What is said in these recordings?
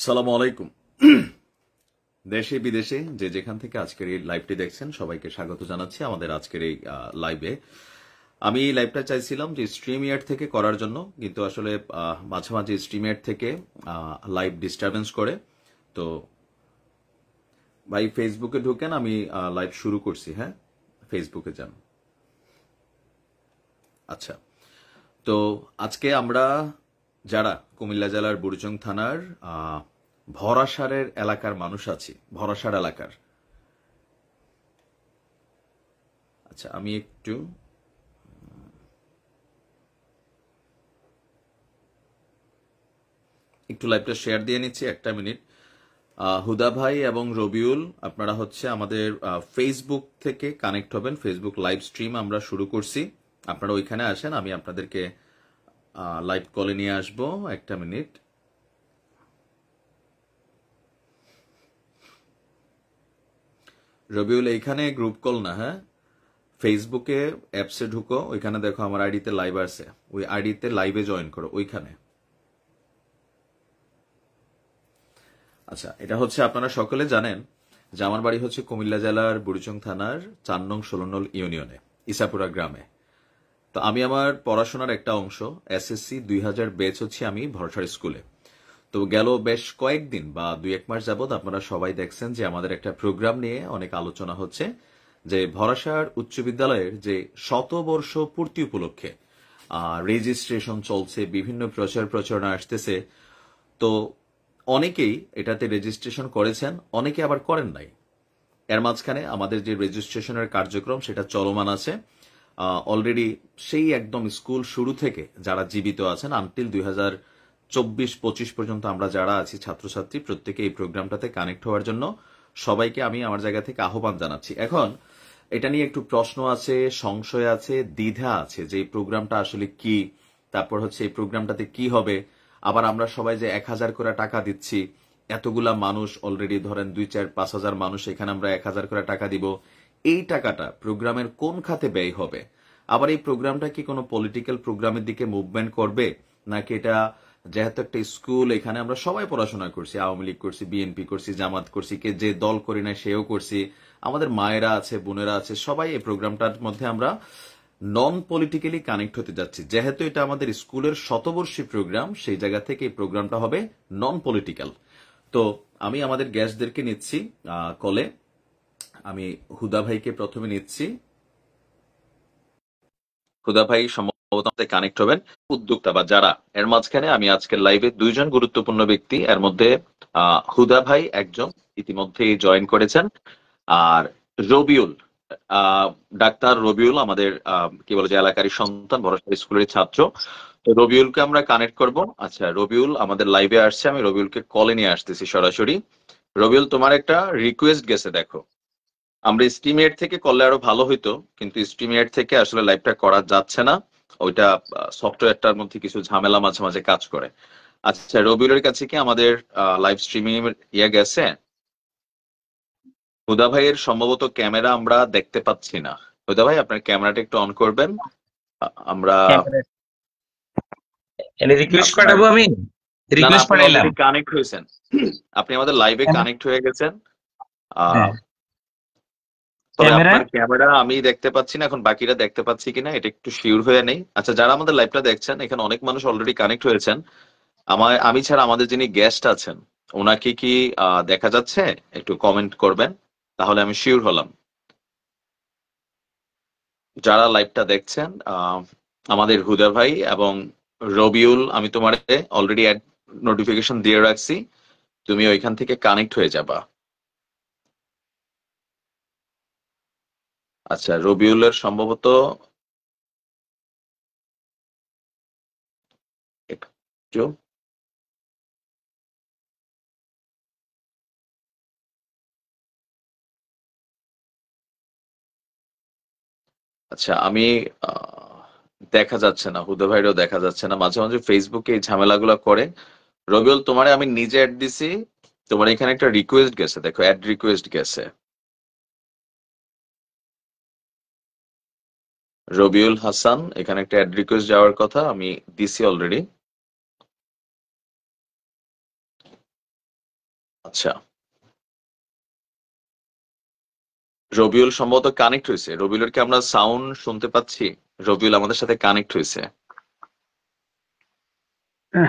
সালামু আলাইকুম। দেশে বিদেশে যে যেখান থেকে আজকের এই লাইভটি দেখছেন সবাইকে স্বাগত জানাচ্ছি আমাদের আজকের এই লাইভে। আমি এই লাইভটা চাইছিলাম যে স্ট্রিম ইয়ার্ড থেকে করার জন্য, কিন্তু আসলে মাঝে মাঝে স্ট্রিম ইয়ার্ড থেকে লাইভ ডিস্টারবেন্স করে। তো ভাই ফেসবুকে ঢুকেন, আমি লাইভ শুরু করছি। হ্যাঁ, ফেসবুকে যান। আচ্ছা, তো আজকে আমরা যারা কুমিল্লা জেলার বুড়িচং থানার ভরাসারের এলাকার মানুষ আছি, ভরাসার এলাকার। আচ্ছা, আমি একটু লাইভটা শেয়ার দিয়ে নিচ্ছি, একটা মিনিট। হুদা ভাই এবং রবিউল, আপনারা হচ্ছে আমাদের ফেসবুক থেকে কানেক্ট হবেন। ফেসবুক লাইভ স্ট্রিম আমরা শুরু করছি, আপনারা ওইখানে আসেন, আমি আপনাদেরকে লাইভ কলে নিয়ে আসবো। একটা মিনিট। রবিউল, এইখানে গ্রুপ কল না, হ্যাঁ, ফেসবুকে অ্যাপসে ঢুকো, ওইখানে দেখো আমার আইডিতে লাইভ আছে, ওই আইডিতে লাইভে জয়েন করো ওইখানে। আচ্ছা, এটা হচ্ছে আপনারা সকলে জানেন যে আমার বাড়ি হচ্ছে কুমিল্লা জেলার বুড়িচং থানার 4 নং 16 নং ইউনিয়নে ইসাপুরা গ্রামে। তো আমি আমার পড়াশোনার একটা অংশ এসএসসি 2000 ব্যাচ হচ্ছে আমি ভরসার স্কুলে। তো গেল বেশ কয়েকদিন বা 2-1 মাস যাবত আপনারা সবাই দেখছেন যে আমাদের একটা প্রোগ্রাম নিয়ে অনেক আলোচনা হচ্ছে, যে ভরাসার উচ্চ বিদ্যালয়ের যে শতবর্ষ পূর্তি উপলক্ষে রেজিস্ট্রেশন চলছে, বিভিন্ন প্রচার প্রচারণা আসতেছে। তো অনেকেই এটাতে রেজিস্ট্রেশন করেছেন, অনেকে আবার করেন নাই। এর মাঝখানে আমাদের যে রেজিস্ট্রেশনের কার্যক্রম সেটা চলমান আছে অলরেডি। সেই একদম স্কুল শুরু থেকে যারা জীবিত আছেন আনটিল 2024-25 পর্যন্ত আমরা যারা আছি ছাত্রছাত্রী, প্রত্যেকে এই প্রোগ্রামটাতে কানেক্ট হওয়ার জন্য সবাইকে আমি আমার জায়গা থেকে আহ্বান জানাচ্ছি। এখন এটা নিয়ে একটু প্রশ্ন আছে, সংশয় আছে, দ্বিধা আছে যে এই প্রোগ্রামটা আসলে কি, তারপর হচ্ছে এই প্রোগ্রামটাতে কি হবে। আবার আমরা সবাই যে 1000 করে টাকা দিচ্ছি, এতগুলা মানুষ অলরেডি ধরেন 2-4-5 হাজার মানুষ, এখানে আমরা 1000 করে টাকা দিব, এই টাকাটা প্রোগ্রামের কোন খাতে ব্যয় হবে? আবার এই প্রোগ্রামটা কি কোনো পলিটিক্যাল প্রোগ্রামের দিকে মুভমেন্ট করবে, নাকি এটা যেহেতু একটা স্কুল, এখানে আমরা সবাই পড়াশোনা করছি, আওয়ামী লীগ করছি, বিএনপি করছি, জামাত করছি, কে যে দল করি না সেও করছি, আমাদের মায়েরা আছে, বোনেরা আছে, সবাই এই প্রোগ্রামটার মধ্যে আমরা নন পলিটিক্যালি কানেক্ট হতে যাচ্ছি। যেহেতু এটা আমাদের স্কুলের শতবর্ষী প্রোগ্রাম, সেই জায়গা থেকে এই প্রোগ্রামটা হবে নন পলিটিক্যাল। তো আমি আমাদের গ্যাস্টদেরকে নিচ্ছি কলে। আমি হুদা ভাইকে প্রথমে নিচ্ছি। হুদা ভাই সম্ভবত কানেক্ট হবেন। উদ্যোক্তা বা যারা এর মাঝখানে আমি আজকের লাইভে 2জন গুরুত্বপূর্ণ ব্যক্তি, এর মধ্যে হুদা ভাই একজন ইতিমধ্যেই জয়েন করেছেন, আর রবিউল, ডাক্তার রবিউল আমাদের কি বলে যে এলাকারই সন্তান, ভরসা স্কুলের ছাত্র। তো রবিউলকে আমরা কানেক্ট করব। আচ্ছা, রবিউল আমাদের লাইভে আসছে, আমি রবিউলকে কলে নিয়ে আসতেছি সরাসরি। রবিউল, তোমার একটা রিকোয়েস্ট গেছে, দেখো আমরা স্ট্রিমিয়েট থেকে করলে আরো ভালো হইতো, কিন্তু স্ট্রিমিয়েট থেকে আসলে লাইভটা করা যাচ্ছে না, ওইটা সফটওয়্যারটার মধ্যে কিছু ঝামেলা মাঝে মাঝে কাজ করে। আচ্ছা, রবিউলের কাছে কি আমাদের লাইভ স্ট্রিমিং ইয়ে গেছে? হুদা ভাইয়ের সম্ভবত ক্যামেরা আমরা দেখতে পাচ্ছি না। হুদা ভাই, আপনার ক্যামেরাটা একটু অন করবেন। আমরা রিকোয়েস্ট আপনার, পাঠাবো আমি না না, রিকোয়েস্ট আপনি পাঠাইলাম। অলরেডি কানেক্ট হয়েছেন, আপনি আমাদের লাইভে কানেক্ট হয়ে গেছেন। আহ হ্যাঁ, তবে ক্যামেরা আপনার ক্যামেরা আমি দেখতে পাচ্ছি না, এখন বাকিরা দেখতে পাচ্ছি কিনা এটা একটু শিওর হয়ে নেই। আচ্ছা, যারা আমাদের লাইভটা দেখছেন, এখানে অনেক মানুষ অলরেডি কানেক্ট হয়েছেন, আমি ছাড়া আমাদের যিনি গেস্ট আছেন ওনাকে কি দেখা যাচ্ছে? একটু কমেন্ট করবেন, তাহলে আমি শিওর হলাম। যারা লাইভটা দেখছেন, আমাদের হুদা ভাই এবং রবিউল, আমি তোমার অলরেডি নোটিফিকেশন দিয়ে রাখছি, তুমি ওইখান থেকে কানেক্ট হয়ে যাবা। আচ্ছা, রবিউলের সম্ভবত একটু, আচ্ছা আমি দেখা যাচ্ছে না, হুদা ভাইরও দেখা যাচ্ছে না, মাঝে মাঝে ফেসবুকে এই ঝামেলাগুলো করে। রবিউল, তোমারে আমি নিজে অ্যাড দিছি, তোমার এখানে একটা রিকোয়েস্ট গেছে, দেখো অ্যাড রিকোয়েস্ট গেছে। রবিউল হাসান, এখানে একটা অ্যাড রিকোয়েস্ট যাওয়ার কথা, আমি দিছি অলরেডি। আচ্ছা, রবিউল সম্ভবত কানেক্ট হয়েছে। রবিউলের কি আমরা সাউন্ড শুনতে পাচ্ছি? রবিউল আমাদের সাথে কানেক্ট হয়েছে।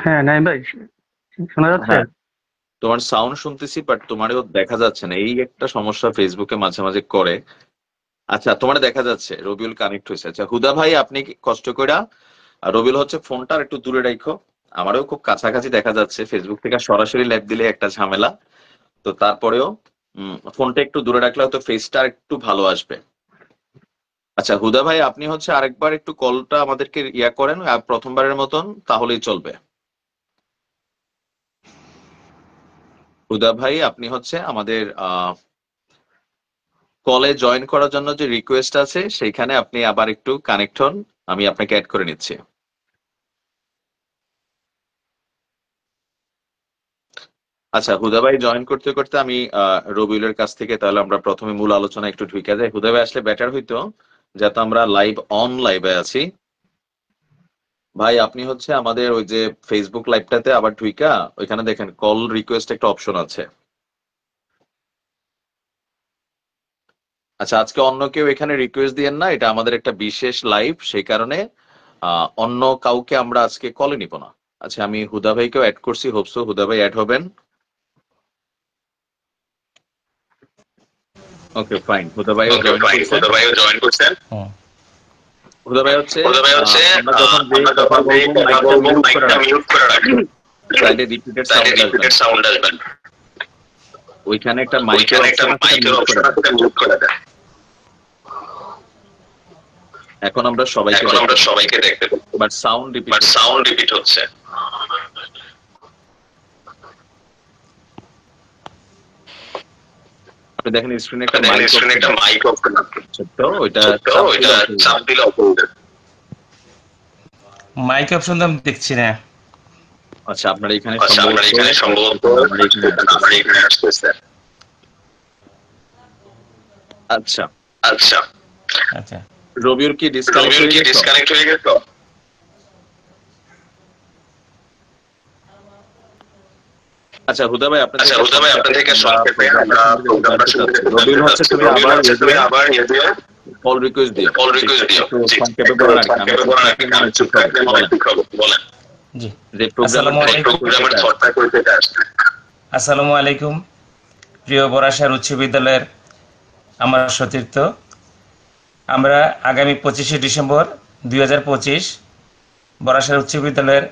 হ্যাঁ, নাইম ভাই, শোনা যাচ্ছে? হ্যাঁ, তোমার সাউন্ড শুনতেছি বাট তোমারও দেখা যাচ্ছে না, এই একটা সমস্যা ফেসবুকে মাঝে মাঝে করে। আচ্ছা, তোমার দেখা যাচ্ছে রবিউল কানেক্ট হয়েছে। আচ্ছা হুদা ভাই, আপনি কি কষ্ট কইরা, আর রবিউল হচ্ছে ফোনটা একটু দূরে রাখো। আমারও খুব কাছাকাছি দেখা যাচ্ছে, ফেসবুক থেকে সরাসরি লাইভ দিলে একটা ঝামেলা। তো তারপরেও ফোনটা একটু দূরে রাখলে হয়তো ফেসটা একটু ভালো আসবে। আচ্ছা হুদা ভাই, আপনি হচ্ছে আরেকবার একটু কলটা আমাদেরকে ইয়া করেন প্রথমবারের মতন, তাহলেই চলবে। হুদা ভাই, আপনি হচ্ছে আমাদের কলে জয়েন করার জন্য যে রিকোয়েস্ট আছে সেইখানে আপনি আবার একটু কানেক্ট হন, আমি আপনাকে অ্যাড করে নিচ্ছি। আচ্ছা হুদা ভাই জয়েন করতে করতে আমি রবিউলের কাছ থেকে তাহলে আমরা প্রথমে মূল আলোচনা একটু ঢুকে যাই। হুদা ভাই আসলে বেটার হইতো, যাতে আমরা লাইভে আছি। ভাই আপনি হচ্ছে আমাদের ওই যে ফেসবুক লাইভটাতে আবার ঢুইকা ওইখানে দেখেন কল রিকোয়েস্ট একটা অপশন আছে। আচ্ছা, আজকে অন্য কেউ এখানে রিকোয়েস্ট দিয়েন না, এটা আমাদের একটা বিশেষ লাইভ, সেই কারণে অন্য কাউকে আমরা আজকে কলে নিব না। আচ্ছা, আমি হুদা ভাইকেও অ্যাড করছি, হোপসো হুদা ভাই অ্যাড হবেন। ওকে ফাইন, হুদা ভাইও জয়েন করছেন। হুম। হুদা ভাই হচ্ছে আমরা যখন যে কথা বলবো মাইকটা মিউট করে রাখবো, চাইলে রিপিটেড সাউন্ড আসবে না। ওইখানে একটা মাইকের অপশন আছে, সেটা মিউট করে দেন। এখন আমরা সবাইকে দেখতে পাবো, বাট সাউন্ড রিপিট হচ্ছে। আপনি দেখেন স্ক্রিনে একটা মাইক অপশন আছে ছোট্ট, ওইটা চাপ দিলে অফ হয়ে যাবে। মাইক অপশন তো আমি দেখছি না। আচ্ছা, আপনার এখানে সম্ভবত আমার এখানে আসতেছে। আচ্ছা, আচ্ছা। রবিউল কি ডিসকানেক্ট হয়ে গেল? আচ্ছা হুদা ভাই, আপনার থেকে সংক্ষেপে আমরা প্রোগ্রামটা শুরু করতে চাচ্ছি। রবিউল হচ্ছে তুমি আবার কল রিকোয়েস্ট দিও। একটু সংক্ষেপে বলেন আর কি, আমরা ঠিক হবে। বলেন জি, যে প্রোগ্রামের থটটা করতে আসছে। আসসালামু আলাইকুম। প্রিয় বরাসার উচ্চ বিদ্যালয়ের আমার সতীর্থ, আমরা আগামী 25শে ডিসেম্বর 2025 বরাসার উচ্চ বিদ্যালয়ের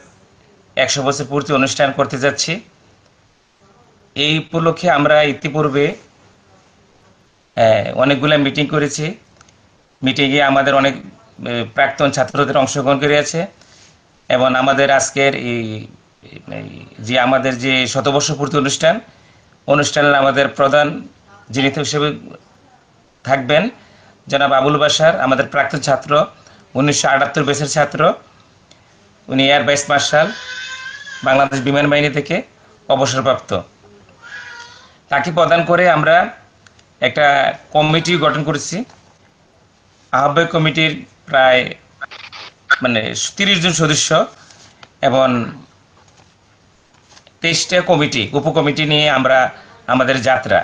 100 বছর পূর্তি অনুষ্ঠান করতে যাচ্ছি। এই উপলক্ষে আমরা ইতিপূর্বে অনেকগুলো মিটিং করেছি। মিটিংয়ে আমাদের অনেক প্রাক্তন ছাত্রদের অংশগ্রহণ করেছে এবং আমাদের আজকের যে আমাদের যে শতবর্ষ পূর্তি অনুষ্ঠানের আমাদের প্রধান যিনি হিসেবে থাকবেন জনাব আবুল বাশার, আমাদের প্রাক্তন ছাত্র, 1978 ব্যাচের ছাত্র। উনি এয়ার ভাইস মার্শাল, বাংলাদেশ বিমান বাহিনী থেকে অবসরপ্রাপ্ত। তাকে প্রদান করে আমরা একটা কমিটি গঠন করেছি। আহ্বায়ক কমিটির প্রায় 30 জন সদস্য এবং 23টা কমিটি, উপকমিটি নিয়ে আমরা আমাদের যাত্রা।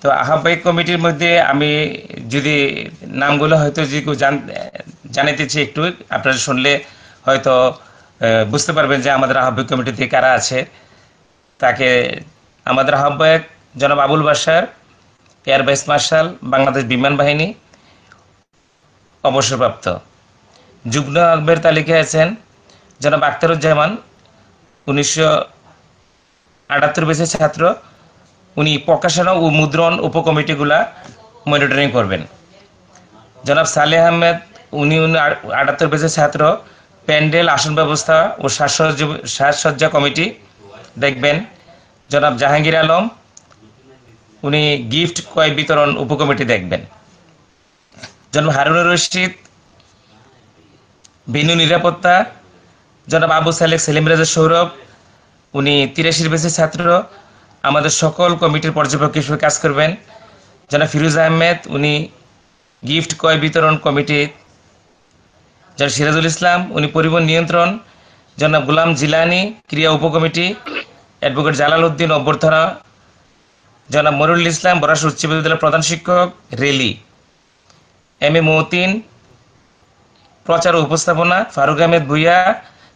তো আহ্বায়ক কমিটির মধ্যে আমি যদি নামগুলো হয়তো যে কেউ জানাইতেছি, একটু আপনারা শুনলে হয়তো বুঝতে পারবেন যে আমাদের আহ্বায়ক কমিটিতে কারা আছে। তাকে আমাদের আহ্বায়ক জনাব Abul Bashar, air vice marshal, Bangladesh বিমান বাহিনী, অবসরপ্রাপ্ত। যুগ্ম আহ্বায়কের তালিকায় আছেন জনাব আখতারুজ্জামান, 1978 ব্যাচের ছাত্র। উনি প্রকাশনা ও মুদ্রণ উপকমিটিগুলা মনিটরিং করবেন। জনাব সালেহ আহমেদ, উনি 78 ব্যাচের ছাত্র, প্যান্ডেল, আসন ব্যবস্থা ও সাজসজ্জা কমিটি দেখবেন। জনাব জাহাঙ্গীর আলম, উনি গিফট ক্রয় বিতরণ উপকমিটি দেখবেন। জনাব হারুনুর রশিদ, ভেন্যু নিরাপত্তা। জনাব আবু সালেক সেলিম রাজা সৌরভ, উনি 83 ব্যাচের ছাত্র, আমাদের সকল কমিটির পর্যবেক্ষক হিসেবে কাজ করবেন। জনাব ফিরোজ আহমেদ, উনি গিফট ক্রয় বিতরণ কমিটি। জনাব সিরাজুল ইসলাম, উনি পরিবহন নিয়ন্ত্রণ। জনাব গোলাম জিলানি, ক্রিয়া উপকমিটি। অ্যাডভোকেট জালাল উদ্দিন, অভ্যর্থনা জনাব মনিরুল ইসলাম বরাস উচ্চ বিদ্যালয়ের প্রধান শিক্ষক রেলি। এম এ মতিন প্রচার ও উপস্থাপনা, ফারুক আহমেদ ভুইয়া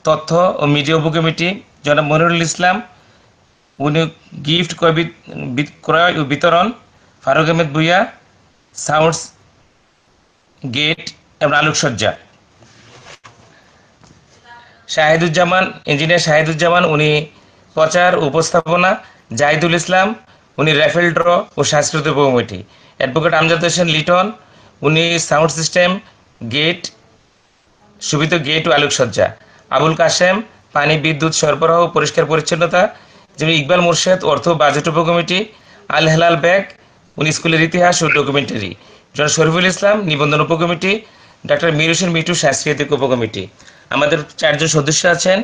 তথ্য ও মিডিয়া উপকমিটি, জনাব মনিরুল ইসলাম উনি গিফট ক্রয় ও বিতরণ, ফারুক আহমেদ ভুইয়া সাউন্ডস গেট এবং আলোকসজ্জা। শাহিদুজ্জামান ইঞ্জিনিয়ার শাহিদুজ্জামান উনি প্রচার উপস্থাপনা, জাহিদুল ইসলাম উনি র্যাফেল ড্র ও সাংস্কৃতিক কমিটি, অ্যাডভোকেট আমজাদ হোসেন লিটন উনি সাউন্ড সিস্টেম গেট সুবিত গেট ও আলোকসজ্জা, আবুল কাশেম পানি বিদ্যুৎ সরবরাহ ও পরিষ্কার পরিচ্ছন্নতা, যেমন ইকবাল মোর্শেদ অর্থ বাজেট উপকমিটি, আল হেলাল ব্যাগ উনি স্কুলের ইতিহাস ও ডকুমেন্টারি, জন শরীফুল ইসলাম নিবন্ধন উপকমিটি, ডাক্তার মীর হোসেন মিঠু সাংস্কৃতিক উপকমিটি। আমাদের 4 জন সদস্য আছেন,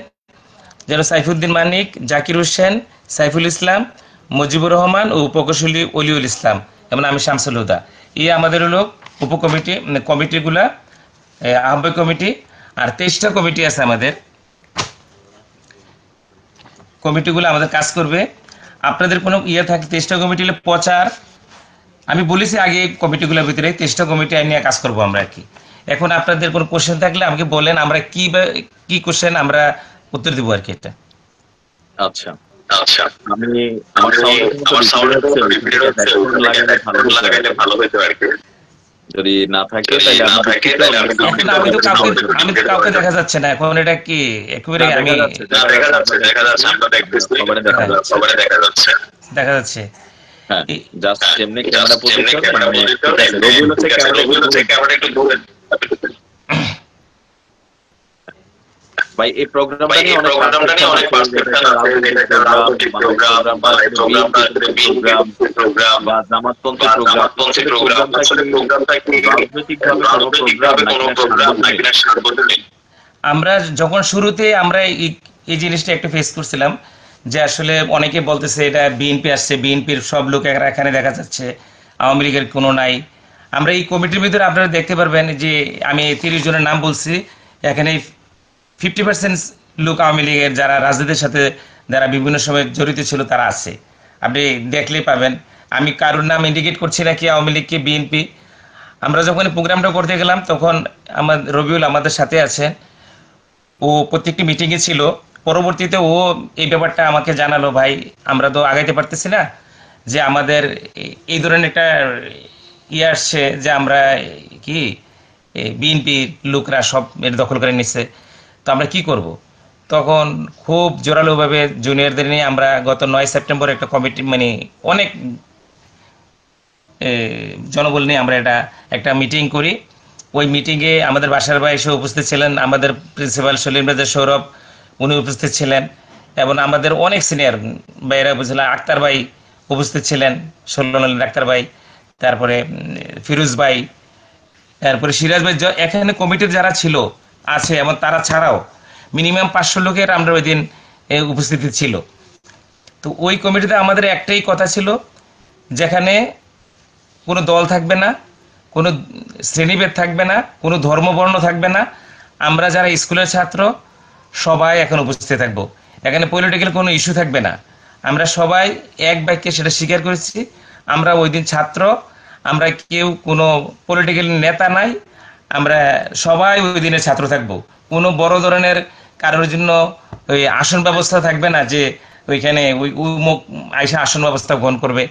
যেন সাইফুদ্দিন মানিক, জাকির হোসেন, সাইফুল ইসলাম, মুজিবুর রহমান ও উপকৌশলী অলিউল ইসলাম এবং আমি শামসুল হুদা। এই আমাদের হলো উপকমিটি, কমিটিগুলা আহ্বায়ক কমিটি। আর 23টা কমিটি আছে আমাদের, কমিটিগুলো আমাদের কাজ করবে। আপনাদের কোনো ইয়ে থাকে 23টা কমিটি হলে প্রচার, আমি বলেছি আগে কমিটিগুলোর ভিতরে 23টা কমিটি নিয়ে কাজ করবো আমরা আর কি। এখন আপনাদের কোনো কোশ্চেন থাকলে আমাকে বলেন, আমরা কি কোশ্চেন আমরা উত্তর দিব আর কি। এটা আচ্ছা আচ্ছা, আমি আমার সাউন্ড লাগাইলে ভালো হতো আর কি। যদি না থাকে তাহলে আমি তো কাউকে দেখা যাচ্ছে না এখন। এটা কি একেবারে আমি দেখা যাচ্ছে। হ্যাঁ, জাস্ট যেমনি ক্যামেরা পজিশন মানে ঠিক আছে। রবিউল হচ্ছে ক্যামেরা একটু বলেন ভাই। এই প্রোগ্রামটা নিয়ে অনেক পারসেপশন আছে, এটা রাজনৈতিক প্রোগ্রাম বা প্রোগ্রাম বা জামাতপন্থী প্রোগ্রামটা কি রাজনৈতিকভাবে কোনো প্রোগ্রাম নাকি না সার্বজনীন? আমরা যখন শুরুতে আমরা এই জিনিসটা একটু ফেস করছিলাম যে আসলে অনেকে বলতেছে এটা বিএনপি আসছে, বিএনপির সব লোক এখানে দেখা যাচ্ছে, আওয়ামী লীগের কোনো নাই। আমরা এই কমিটির ভিতরে আপনারা দেখতে পারবেন যে আমি 30 জনের নাম বলছি, এখানে 50% লোক আওয়ামী লীগের যারা রাজনীতির সাথে যারা বিভিন্ন সময় জড়িত ছিল তারা আছে, আপনি দেখলেই পাবেন। আমি কারোর নাম ইন্ডিকেট করছি না কি আওয়ামী লীগ কি বিএনপি। আমরা যখন প্রোগ্রামটা করতে গেলাম তখন রবিউল আমাদের সাথে আছে, ও প্রত্যেকটি মিটিংয়ে ছিল। পরবর্তীতে ও এই ব্যাপারটা আমাকে জানালো, ভাই আমরা তো আগাইতে পারতেছি না, যে আমাদের এই ধরনের একটা ইয়ে আসছে যে আমরা কি বিএনপির লোকরা সব এর দখল করে নিচ্ছে, তো আমরা কি করব। তখন খুব জোরালোভাবে জুনিয়রদের নিয়ে আমরা গত 9 সেপ্টেম্বর একটা কমিটি মানে অনেক জনবল নিয়ে আমরা একটা মিটিং করি। ওই মিটিংয়ে আমাদের বাসার ভাই এসে উপস্থিত ছিলেন, আমাদের প্রিন্সিপাল সলিম রাজা সৌরভ উনি উপস্থিত ছিলেন, এবং আমাদের অনেক সিনিয়র ভাইয়েরা বুঝলেন, আক্তার ভাই উপস্থিত ছিলেন, সল্লন ডাক্তার ভাই, তারপরে ফিরোজ ভাই, তারপরে সিরাজ ভাই। এখানে কমিটির যারা ছিল আছে এবং তারা ছাড়াও মিনিমাম 500 লোকের আমরা ওই দিন উপস্থিতি ছিল। তো ওই কমিটিতে আমাদের একটাই কথা ছিল, যেখানে কোনো দল থাকবে না, কোনো শ্রেণীভেদ থাকবে না, কোনো ধর্মবর্ণ থাকবে না, আমরা যারা স্কুলের ছাত্র সবাই এখন উপস্থিত থাকবো। এখানে পলিটিক্যাল কোনো ইস্যু থাকবে না। আমরা সবাই এক বাক্যে সেটা স্বীকার করেছি, আমরা ওই দিন ছাত্র, আমরা কেউ কোনো পলিটিক্যাল নেতা নাই, আমরা সবাই ওই দিনের ছাত্র থাকবো। কোনো বড় ধরনের কারোর জন্য ওই আসন ব্যবস্থা থাকবে না যে ওইখানে ওই উমুক আইসা আসন ব্যবস্থা গ্রহণ করবে,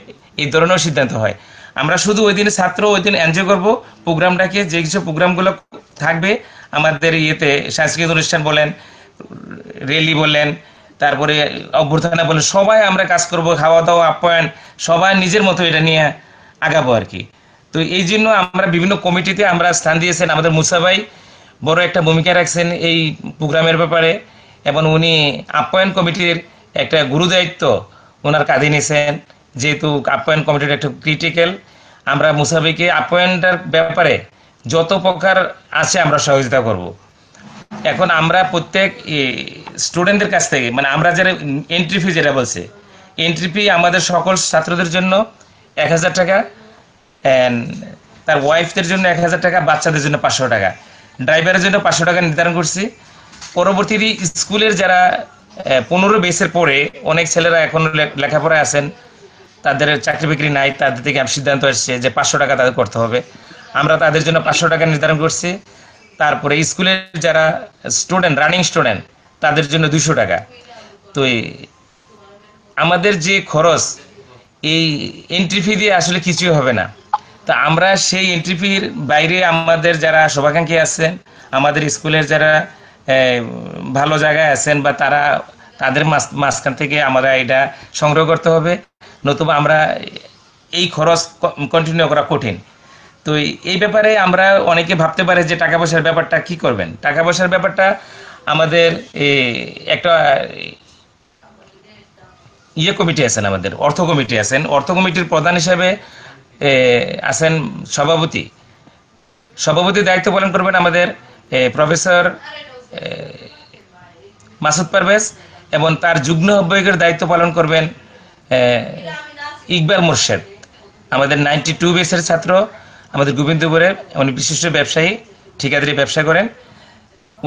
এই ধরনের সিদ্ধান্ত হয়। আমরা শুধু ওই দিনের ছাত্র, ওই দিন এনজয় করবো প্রোগ্রামটাকে। যে কিছু প্রোগ্রামগুলো থাকবে আমাদের ইয়েতে, সাংস্কৃতিক অনুষ্ঠান বলেন, র্যালি বলেন, তারপরে অভ্যর্থনা বলেন, সবাই আমরা কাজ করব, খাওয়া দাওয়া আপ্যায়ন সবাই নিজের মতো এটা নিয়ে আগাবো আর কি। তো এই জন্য আমরা বিভিন্ন কমিটিতে আমরা স্থান দিয়েছেন। আমাদের মুসা ভাই বড় একটা ভূমিকা রাখছেন এই প্রোগ্রামের ব্যাপারে, এবং উনি আপ্যায়ন কমিটির একটা গুরুদায়িত্ব ওনার কাঁধে নিয়েছেন, যেহেতু আপ্যায়ন কমিটির একটা ক্রিটিক্যাল। আমরা মুসা ভাইকে আপ্যায়নটার ব্যাপারে যত প্রকার আছে আমরা সহযোগিতা করব। এখন আমরা প্রত্যেক স্টুডেন্টদের কাছ থেকে, মানে আমরা যারা এন্ট্রি ফি যেটা বলছে, এন্ট্রি ফি আমাদের সকল ছাত্রদের জন্য 1000 টাকা, তার ওয়াইফদের জন্য 1000 টাকা, বাচ্চাদের জন্য 500 টাকা, ড্রাইভারের জন্য 500 টাকা নির্ধারণ করছি। পরবর্তীতে স্কুলের যারা 15 বেসের পরে অনেক ছেলেরা এখন লেখাপড়ায় আছেন, তাদের চাকরি বাকরি নাই, তাদের থেকে সিদ্ধান্ত এসছে যে 500 টাকা তাদের করতে হবে। আমরা তাদের জন্য 500 টাকা নির্ধারণ করছি। তারপরে স্কুলের যারা স্টুডেন্ট, রানিং স্টুডেন্ট, তাদের জন্য 200 টাকা। তো আমাদের যে খরচ, এই এন্ট্রি ফি দিয়ে আসলে কিছুই হবে না। তা আমরা সেই এন্ট্রি ফির বাইরে আমাদের যারা শুভাকাঙ্ক্ষী আছেন, আমাদের স্কুলের যারা ভালো জায়গায় আছেন, বা তাদের মাঝখান থেকে আমরা এটা সংগ্রহ করতে হবে, নতুবা আমরা এই খরচ কন্টিনিউ করা কঠিন। তো এই ব্যাপারে আমরা অনেকে ভাবতে পারে যে টাকা পয়সার ব্যাপারটা কি করবেন। টাকা পয়সার ব্যাপারটা আমাদের একটা কমিটি আছেন, আমাদের অর্থ কমিটি আছেন। অর্থ কমিটির প্রধান হিসাবে আছেন সভাপতি। সভাপতির দায়িত্ব পালন করবেন আমাদের প্রফেসর মাসুদ পারভেজ, এবং তার যুগ্ম আহ্বায়কের দায়িত্ব পালন করবেন ইকবাল মোর্শেদ, আমাদের 92 বেসের ছাত্র, আমাদের গোবিন্দপুরের। উনি বিশিষ্ট ব্যবসায়ী, ঠিকাদারি ব্যবসা করেন।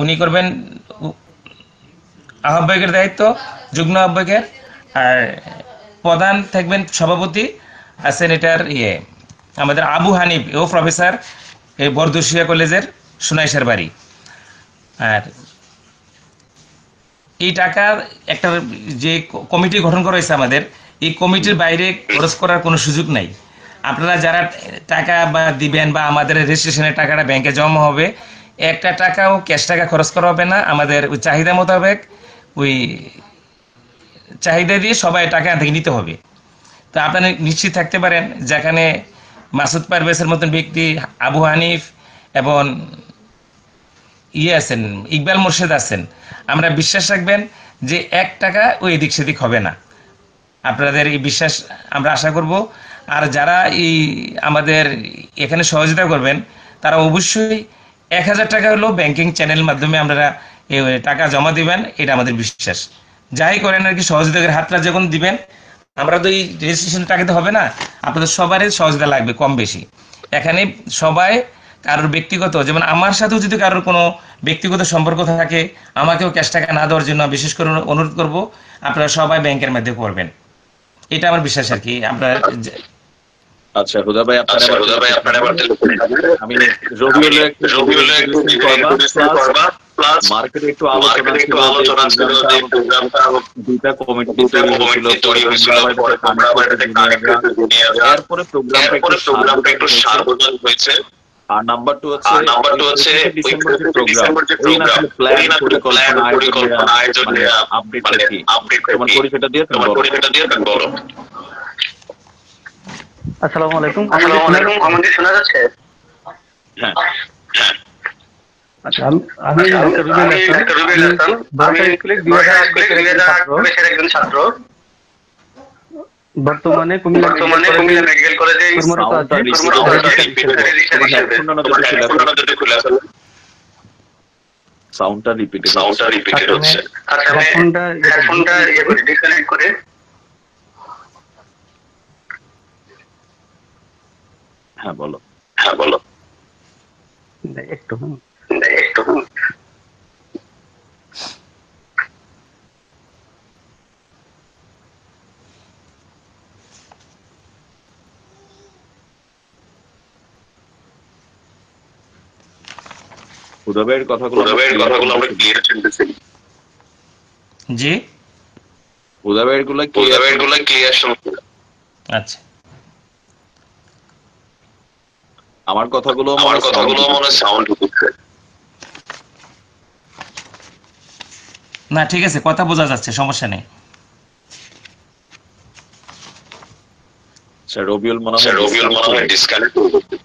উনি করবেন আহ্বায়কের দায়িত্ব, যুগ্ম আহ্বায়কের। আর প্রধান থাকবেন সভাপতি আছেন এটার আমাদের আবু হানিফ, ও প্রফেসর, বরদুশিয়া কলেজের, সোনাইশার বাড়ি। আর এই টাকা একটা যে কমিটি গঠন করা হয়েছে আমাদের, এই কমিটির বাইরে খরচ করার কোনো সুযোগ নাই। আপনারা যারা টাকা বা দিবেন, বা আমাদের রেজিস্ট্রেশনের টাকাটা ব্যাংকে জমা হবে, একটা টাকাও ক্যাশ টাকা খরচ করা হবে না। আমাদের ওই চাহিদা মোতাবেক ওই চাহিদা দিয়ে সবাই টাকা থেকে নিতে হবে। তো আপনারা নিশ্চিত থাকতে পারেন, যেখানে মাসুদ পারভেজের মতন ব্যক্তি, আবু হানিফ এবং আছেন, ইকবাল মোর্শেদ আছেন, আমরা বিশ্বাস রাখবেন যে 1 টাকা ওই এদিক সেদিক হবে না। আপনাদের এই বিশ্বাস আমরা আশা করব। আর যারা এই আমাদের এখানে সহযোগিতা করবেন, তারা অবশ্যই 1000 টাকা হলেও ব্যাংকিং চ্যানেল মাধ্যমে আপনারা টাকা জমা দিবেন, এটা আমাদের বিশ্বাস। যাই করেন আর কি, সহযোগিতার হাতটা যখন দিবেন, আমরা তো এই রেজিস্ট্রেশন টাকাতে হবে না, আপনাদের সবারই সহযোগিতা লাগবে কম বেশি। এখানে সবাই কারোর ব্যক্তিগত, যেমন আমার সাথেও যদি কারোর কোনো ব্যক্তিগত সম্পর্ক থাকে, আমাকেও ক্যাশ টাকা না দেওয়ার জন্য বিশেষ করে অনুরোধ করব, আপনারা সবাই ব্যাংকের মাধ্যমে করবেন, এটা আমার বিশ্বাস আর কি। আপনার আচ্ছা হুদা ভাই, আমি রবিউলের একটু করবা, প্লাস মার্কেটে একটু আলোচনা ছিল যে প্রোগ্রামটা দুইটা কমিটি তৈরি হয়েছিল, এরপরে প্রোগ্রামটা একটু সার্বজনীন হয়েছে। আর নাম্বার 2 হচ্ছে ডিসেম্বর যে প্রোগ্রাম, প্ল্যান পরিকল্পনা আয়োজন আপডেট কি, তোমার পরীক্ষাটা দিয়ে বলো। আসসালামু আলাইকুম। আমাদের শোনা যাচ্ছে? হ্যাঁ। আচ্ছা, আমি ডক্টর রুবেল হাসান, বারকাই স্কুলে 2008 একজন ছাত্র। বর্তমানে কুমিল্লা মেডিকেল কলেজে কর্মরত আছি। সাউন্ডটা রিপিটেড হচ্ছে। আচ্ছা, হেডফোনটা ডিসকানেক্ট করে। হ্যাঁ বলো। একটু হুদা ভাইয়ের কথাগুলো আমরা ক্লিয়ার শুনতেছি। জি, হুদা ভাইয়ের গুলো ক্লিয়ার শুনতে। আচ্ছা, আমার কথাগুলো মনে সাউন্ড হচ্ছে না, ঠিক আছে, কথা বোঝা যাচ্ছে, সমস্যা নেই। আচ্ছা, রবিউল মনে হয় ডিসকানেক্ট হয়ে গেছে।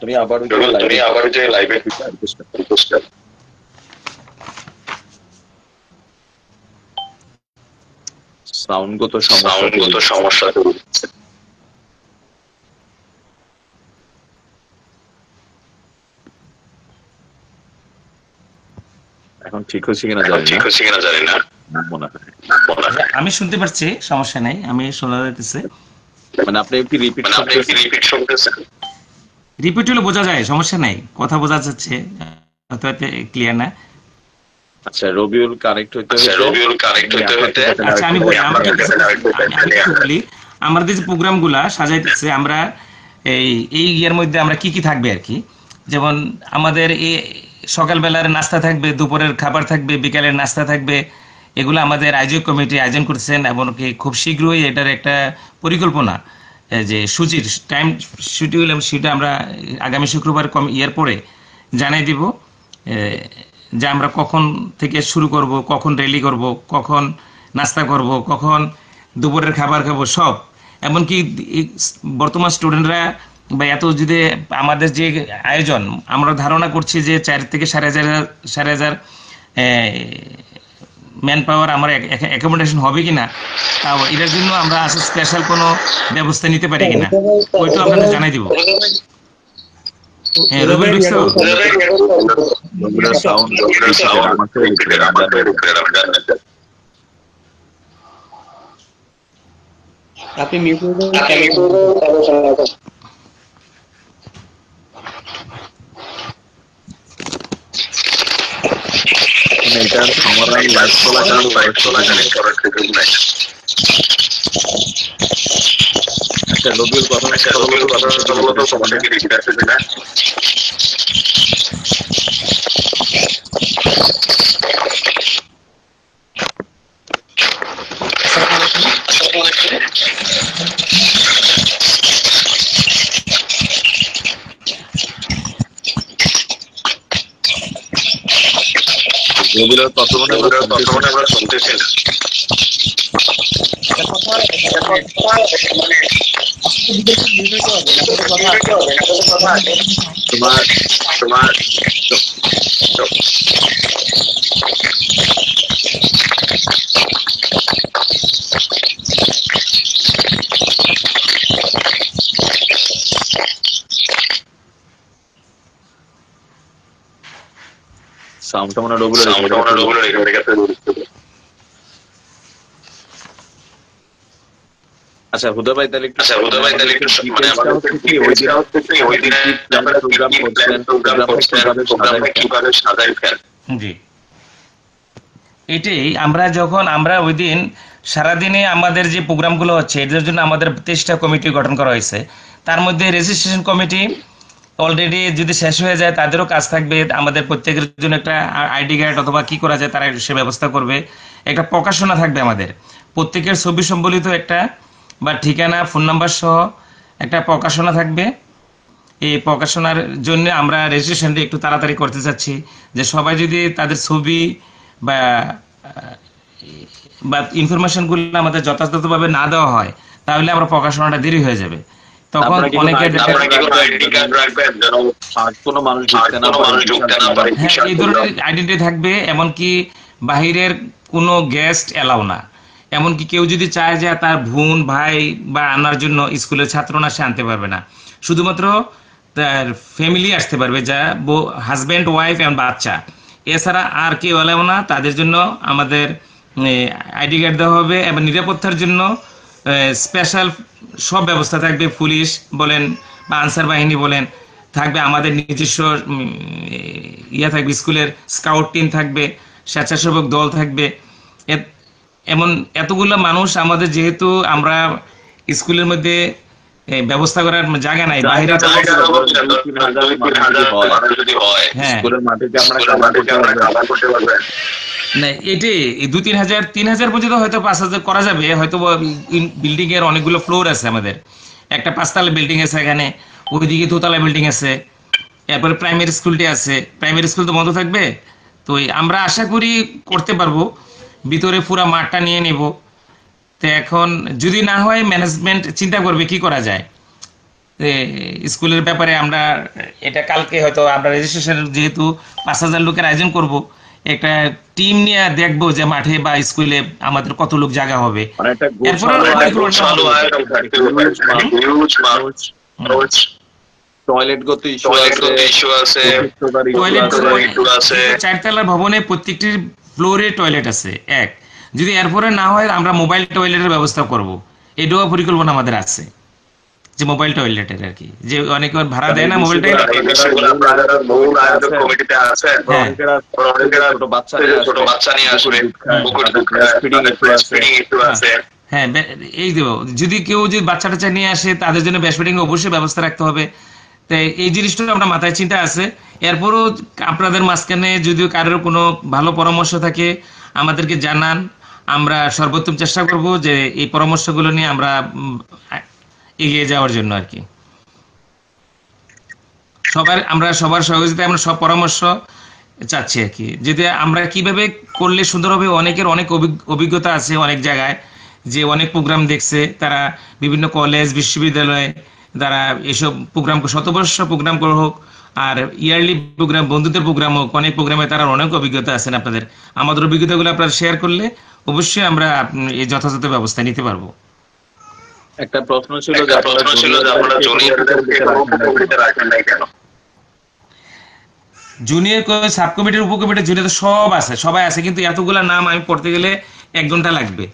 তুমি আবার যে লাইভে সাউন্ডগত সমস্যা হচ্ছে। এখন ঠিক হচ্ছে কিনা জানি না, মনে হয়। আমি শুনতে পাচ্ছি, সমস্যা নেই, আমি শোনা যাইতেছে। মানে আপনি কি রিপিট শুনতেছেন? রিপিট হলে বোঝা যায়, সমস্যা নাই, কথা বোঝা যাচ্ছে, ক্লিয়ার না। আচ্ছা, রবিউল কানেক্ট হইতে আচ্ছা আমি বলি, আমাদের যে প্রোগ্রাম গুলা সাজাইতেছে, আমরা এই ইয়ার মধ্যে আমরা কি কি থাকবে আর কি, যেমন আমাদের এই সকালবেলার নাস্তা থাকবে, দুপুরের খাবার থাকবে, বিকালের নাস্তা থাকবে, এগুলো আমাদের আয়োজক কমিটি আয়োজন করছেন এবং খুব শীঘ্রই এটার একটা পরিকল্পনা যে সূচির টাইম শিডিউল, সেটা আমরা আগামী শুক্রবার ইয়ার পরে জানাই দিব যে আমরা কখন থেকে শুরু করব, কখন রেলি করব, কখন নাস্তা করব, কখন দুপুরের খাবার খাবো, সব। এমনকি বর্তমান স্টুডেন্টরা বা এত যদি আমাদের যে আয়োজন, আমরা ধারণা করছি যে 4 থেকে 5,500 ম্যান পাওয়ার আমার অ্যাকোমোডেশন হবে কিনা, তাও এটার জন্য আমরা স্পেশাল কোনো ব্যবস্থা নিতে পারি কিনা ওইটা আপনাদের জানাই দিব। হ্যাঁ, রবিউল বুঝছো? আপনি মিউট আচ্ছা, রবিউল কথা রবিউলের বর্তমানে আমরা শুনতেছি না। তোমার সাউন্ডটা মনে রবিউলের। আচ্ছা হুদা ভাই, তাহলে মানে আমাদের কি ওই দিনে আপনারা প্রোগ্রাম কিভাবে সাজাইছেন? জি, এটাই আমরা ওই দিন সারাদিনে আমাদের যে প্রোগ্রামগুলো হচ্ছে, এটার জন্য আমাদের 23টা কমিটি গঠন করা হয়েছে। তার মধ্যে রেজিস্ট্রেশন কমিটি অলরেডি যদি শেষ হয়ে যায়, তাদেরও কাজ থাকবে, আমাদের প্রত্যেকের জন্য একটা আইডি কার্ড অথবা কি করা যায় তারা সে ব্যবস্থা করবে। একটা প্রকাশনা থাকবে, আমাদের প্রত্যেকের ছবি সম্বলিত একটা বা ঠিকানা, ফোন নাম্বার সহ একটা প্রকাশনা থাকবে। এই প্রকাশনার জন্য আমরা রেজিস্ট্রেশনটা একটু তাড়াতাড়ি করতে চাচ্ছি, যে সবাই যদি তাদের ছবি বা ইনফরমেশনগুলো আমাদের যথাযথভাবে না দেওয়া হয়, তাহলে আমরা প্রকাশনাটা দেরি হয়ে যাবে। তখন অনেকে এই ধরনের আইডেন্টি থাকবে, এমনকি বাহিরের কোনো গেস্ট এলাও না। এমনকি কেউ যদি চায় যে তার বোন ভাই বা আনার জন্য স্কুলের ছাত্র না, সে আনতে পারবে না, শুধুমাত্র তার ফ্যামিলি আসতে পারবে, যা হাজব্যান্ড ওয়াইফ এবং বাচ্চা, এছাড়া আর কেউ এলাও না। তাদের জন্য আমাদের আইডি কার্ড দেওয়া হবে এবং নিরাপত্তার জন্য স্পেশাল সব ব্যবস্থা থাকবে। পুলিশ বলেন বা আনসার বাহিনী বলেন থাকবে, আমাদের নিজস্ব থাকবে, স্কুলের স্কাউট টিম থাকবে, স্বেচ্ছাসেবক দল থাকবে। এমন এতগুলো মানুষ আমাদের, যেহেতু আমরা স্কুলের মধ্যে ব্যবস্থা করার জায়গা নাই, বাইরে এটাই 2-3,000 পর্যন্ত হয়তো 5,000 করা যাবে। হয়তো বিল্ডিং এর অনেকগুলো ফ্লোর আছে, আমাদের একটা 5তলা বিল্ডিং আছে, এখানে ওইদিকে 2তলা বিল্ডিং আছে, এরপরে প্রাইমারি স্কুলটি আছে। প্রাইমারি স্কুল তো বন্ধ থাকবে, তো আমরা আশা করি করতে পারবো, ভিতরে পুরা মাঠটা নিয়ে নেব। তো এখন যদি না হয়, ম্যানেজমেন্ট চিন্তা করবে কি করা যায় স্কুলের ব্যাপারে। আমরা এটা কালকে হয়তো আমরা রেজিস্ট্রেশন, যেহেতু 5,000 লোকের আয়োজন করব, একটা টিম নিয়ে দেখবো যে মাঠে বা স্কুলে আমাদের কত লোক জায়গা হবে। চারতলা ভবনে প্রত্যেকটি ফ্লোরে টয়লেট আছে এক। যদি এরপরে না হয়, আমরা মোবাইল টয়লেটের ব্যবস্থা করব, এটাও পরিকল্পনা আমাদের আছে। যে মোবাইল টয়লেটের আর কি, যে অনেকে ভাড়া দেয় না মোবাইল টয়লেট। মূল আয়োজক কমিটিতে আছেন, হ্যাঁ অনেকেরা ছোট বাচ্চা নিয়ে আসবে, ব্রেস্টফিডিং একটু আছে। হ্যাঁ এই দেব, যদি কেউ যদি বাচ্চা টাচ্চা নিয়ে আসে তাদের জন্য ব্রেস্টফিডিং অবশ্যই ব্যবস্থা রাখতে হবে। তাই এই জিনিসটা আমরা মাথায় চিন্তা আছে। এরপরও আপনাদের মাঝখানে যদি কারোর কোনো ভালো পরামর্শ থাকে আমাদেরকে জানান, আমরা সর্বোত্তম চেষ্টা করব যে এই পরামর্শগুলো নিয়ে আমরা এগিয়ে যাওয়ার জন্য আর কি। সবার সহযোগিতায় আমরা সব পরামর্শ চাচ্ছি আর কি, যদি আমরা কিভাবে করলে সুন্দর হবে। অনেকের অনেক অভিজ্ঞতা আছে অনেক জায়গায়, যে অনেক প্রোগ্রাম দেখছে তারা, বিভিন্ন কলেজ বিশ্ববিদ্যালয়ে তারা এসব প্রোগ্রাম, শতবর্ষ প্রোগ্রাম হোক আর ইয়ারলি প্রোগ্রাম, বন্ধুদের প্রোগ্রাম হোক, অনেক প্রোগ্রামে তারা অনেক অভিজ্ঞতা আছেন আপনাদের। আমাদের অভিজ্ঞতাগুলো আপনারা শেয়ার করলে অবশ্যই আমরা এই যথাযথ ব্যবস্থা নিতে পারবো। একটা প্রশ্ন ছিল যে আপনারা জুনিয়রদেরকে কমিটিতে রাখেন নাই কেন? জুনিয়র সাব কমিটির উপকমিটি জুনিয়র সব আছে, সবাই আছে, কিন্তু এতগুলা নাম আমি পড়তে গেলে 1 ঘন্টা লাগবে।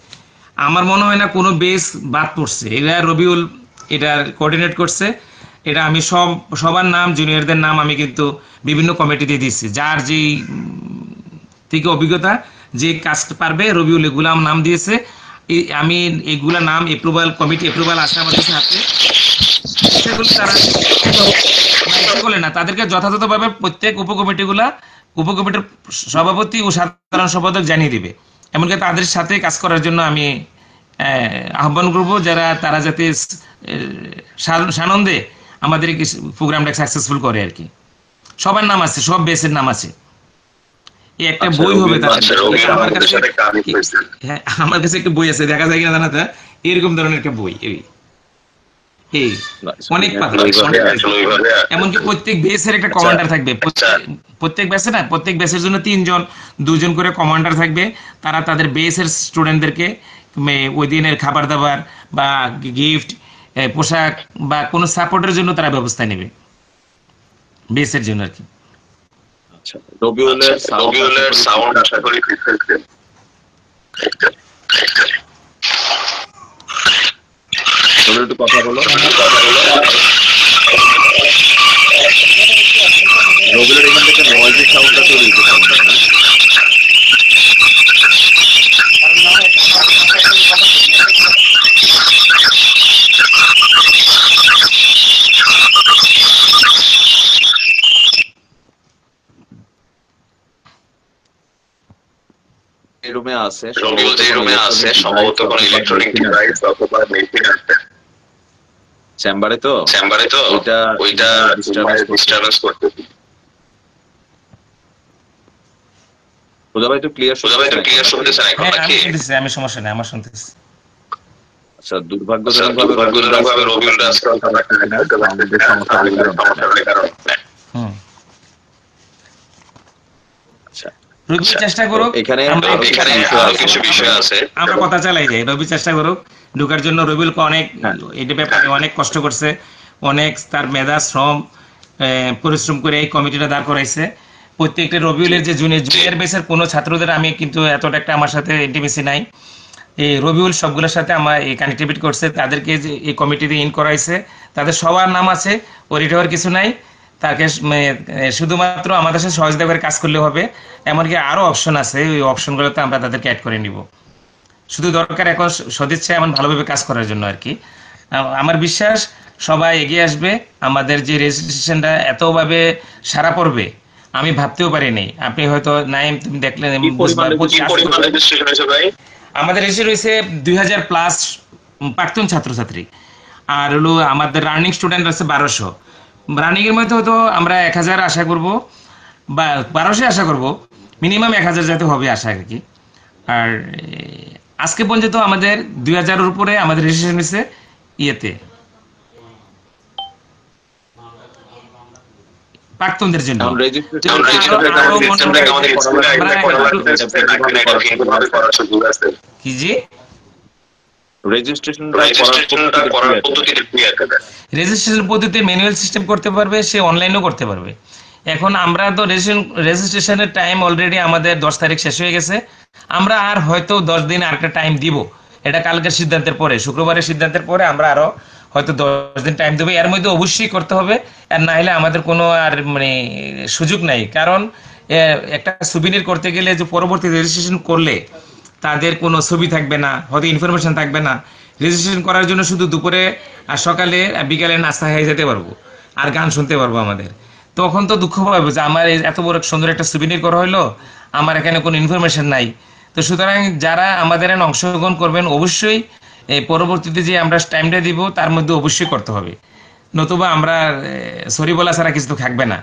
আমার মনে হয় না কোনো বেস বাদ পড়ছে। এরা রবিউল এটা কোঅর্ডিনেট করছে। এটা আমি সবার নাম, জুনিয়রদের নাম আমি কিন্তু বিভিন্ন কমিটিতে দিচ্ছি, যার যেই থেকে অভিজ্ঞতা, যে কাজ পারবে রবিউল এগুলা নাম দিয়েছে। আমি এগুলা নাম এপ্রুভাল, কমিটি এপ্রুভাল আসে আমাদের হাতে, সেগুলো তারা বলে না, তাদেরকে যথাযথভাবে প্রত্যেক উপকমিটির সভাপতি ও সাধারণ সম্পাদক জানিয়ে দিবে। এমনকি তাদের সাথে কাজ করার জন্য আমি আহ্বান করবো, তারা যাতে সানন্দে আমাদের প্রোগ্রামটা সাকসেসফুল করে আর কি। সবার নাম আছে, সব বেসের নাম আছে। এই একটা বই হবে আমার কাছে একটা বই আছে, দেখা যায় কিনা জানা তা, এরকম ধরনের একটা বই, অনেক পাতা, এমনকি প্রত্যেক বেসের একটা কমান্ডার থাকবে। প্রত্যেক বেসের জন্য 3 জন 2 জন করে কমান্ডার থাকবে। তারা তাদের বেসের স্টুডেন্টদেরকে ওই দিনের খাবার দাবার বা গিফট, পোশাক বা কোনো সাপোর্টের জন্য তারা ব্যবস্থা নেবে বেসের জন্য আর কি। রবিউলের সাউন্ড আশা করি একটু কথা বলো। রবিউলের এখান থেকে নয়েজি সাউন্ডটা তৈরি করতে হবে। রুমে আছে, রবিউল যে রুমে আছে সম্ভবত কোনো ইলেকট্রনিক ডিভাইস অথবা মেশিন আছে চেম্বারে, তো ওইটা ডিস্টারবেন্স করতেছে। সুজাভাই তো ক্লিয়ার শুনতেছেন এখন নাকি? আমি সমস্যা নেই, আমার শুনতেছি। আচ্ছা, দুর্ভাগ্যজনকভাবে রবিউল আজকে চেষ্টা করুক, এখানে কিছু বিষয় আছে, আমরা কথা চালাই যাই। রবি চেষ্টা করুক ঢোকার জন্য। রবিউলকে অনেক এটা ব্যাপারে অনেক কষ্ট করছে, অনেক তার মেধা শ্রম পরিশ্রম করে এই কমিটিটা দাঁড় করাইছে। প্রত্যেকটা রবিউলের যে জুনিয়র বেসের কোনো ছাত্রদের আমি কিন্তু এতটা একটা আমার সাথে ইন্টিমেসি নাই। এই রবিউল সবগুলোর সাথে আমার এই কানেক্টিভিটি করছে, তাদেরকে যে এই কমিটিতে ইন করাইছে, তাদের সবার নাম আছে, ওরিট হওয়ার কিছু নাই। তাকে শুধুমাত্র আমাদের সাথে সহযোগিতা করে কাজ করলে হবে। এমনকি আরো অপশন আছে, ওই অপশনগুলোতে আমরা তাদেরকে অ্যাড করে নিব। শুধু দরকার এখন সদিচ্ছা এমন ভালোভাবে কাজ করার জন্য আর কি। আমার বিশ্বাস সবাই এগিয়ে আসবে। আমাদের যে রেজিস্ট্রেশনটা এতভাবে সারা পড়বে আমি ভাবতেও পারিনি। আপনি হয়তো নাইম তুমি দেখলেন, আমাদের রেজিস্ট্রেশন হয়েছে 2000+ প্রাক্তন ছাত্রছাত্রী, আর হলো আমাদের রানিং স্টুডেন্ট আছে 1200। রানিং এর মধ্যে হয়তো আমরা 1000 আশা করব বা 1200 আশা করব, মিনিমাম 1000 যাতে হবে আশা আর কি। আর আজকে পর্যন্ত আমাদের 2000-এর উপরে আমাদের রেজিস্ট্রেশন হয়েছে ইয়েতে প্রাক্তনদের জন্য। কি জি রেজিস্ট্রেশন পদ্ধতিতে ম্যানুয়াল সিস্টেম করতে পারবে, সে অনলাইনেও করতে পারবে। এখন আমরা তো রেজিস্ট্রেশনের টাইম অলরেডি আমাদের 10 তারিখ শেষ হয়ে গেছে। আমরা আর হয়তো 10 দিন আরেকটা টাইম দিব, এটা কালকের সিদ্ধান্তের পরে, শুক্রবারের সিদ্ধান্তের পরে আমরা আরো হয়তো 10 দিন টাইম দেবে, এর মধ্যে অবশ্যই করতে হবে। আর না হলে আমাদের কোনো আর মানে সুযোগ নাই, কারণ একটা সুবিনির করতে গেলে যে পরবর্তী রেজিস্ট্রেশন করলে তাদের কোনো ছবি থাকবে না, হয়তো ইনফরমেশন থাকবে না। রেজিস্ট্রেশন করার জন্য শুধু দুপুরে আর সকালে বিকালে নাস্তা খেয়ে যেতে পারবো আর গান শুনতে পারবো আমাদের। তখন তো দুঃখ পাবো যে আমার এত বড় সুন্দর একটা সুবিনির করা হলো, আমার এখানে কোনো ইনফরমেশন নাই। তো সুতরাং যারা আমাদের এখানে অংশগ্রহণ করবেন অবশ্যই এই পরবর্তীতে যে আমরা টাইমটা দিব তার মধ্যে অবশ্যই করতে হবে, নতুবা আমরা সরি বলা ছাড়া কিছু তো থাকবে না।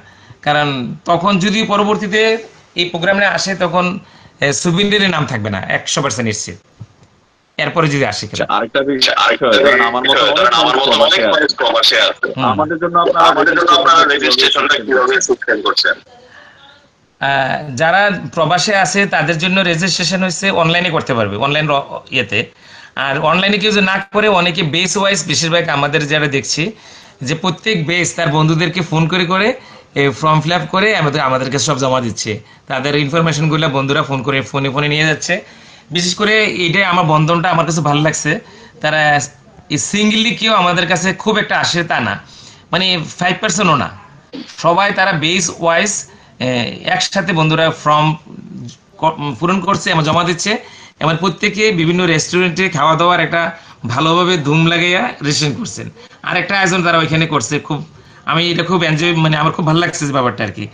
কারণ তখন যদি পরবর্তীতে এই প্রোগ্রামে আসে তখন সুবিনিরের নাম থাকবে না 100% নিশ্চিত, এরপরে যদি আসে। আরেকটা বিষয়, আমার মতো অনেক মানুষ প্রবাসে আছে, আমাদের জন্য আপনারা রেজিস্ট্রেশনটা কিভাবে সিস্টেম করছেন? যারা প্রবাসে আছে তাদের জন্য রেজিস্ট্রেশন হচ্ছে অনলাইনে করতে পারবে, অনলাইন ইয়েতে। আর অনলাইনে কেউ না করে অনেকে বেস ওয়াইজ, বেশিরভাগ আমাদের যারা দেখছি যে প্রত্যেক বেস তার বন্ধুদেরকে ফোন করে করে ফর্ম ফিল আপ করে আমাদেরকে সব জমা দিচ্ছে। তাদের ইনফরমেশনগুলো বন্ধুরা ফোন করে ফোনে নিয়ে যাচ্ছে। বিশেষ করে এইটাই আমার বন্ধনটা আমার কাছে ভালো লাগছে। তারা সিঙ্গলি কেউ আমাদের কাছে খুব একটা আসে তা না, মানে 5%ও না, সবাই তারা বেস ওয়াইজ একসাথে বন্ধুরা ফর্ম পূরণ করছে, আমার জমা দিচ্ছে। এবার প্রত্যেকে বিভিন্ন রেস্টুরেন্টে খাওয়া দাওয়ার একটা ভালোভাবে ধুম লাগাইয়া রেজিস্ট্রেশন করছেন। আর একটা আয়োজন তারা ওইখানে করছে, খুব আমি এটা খুব এনজয়, মানে আমার খুব ভালো লাগছে ব্যাপারটা আর কি,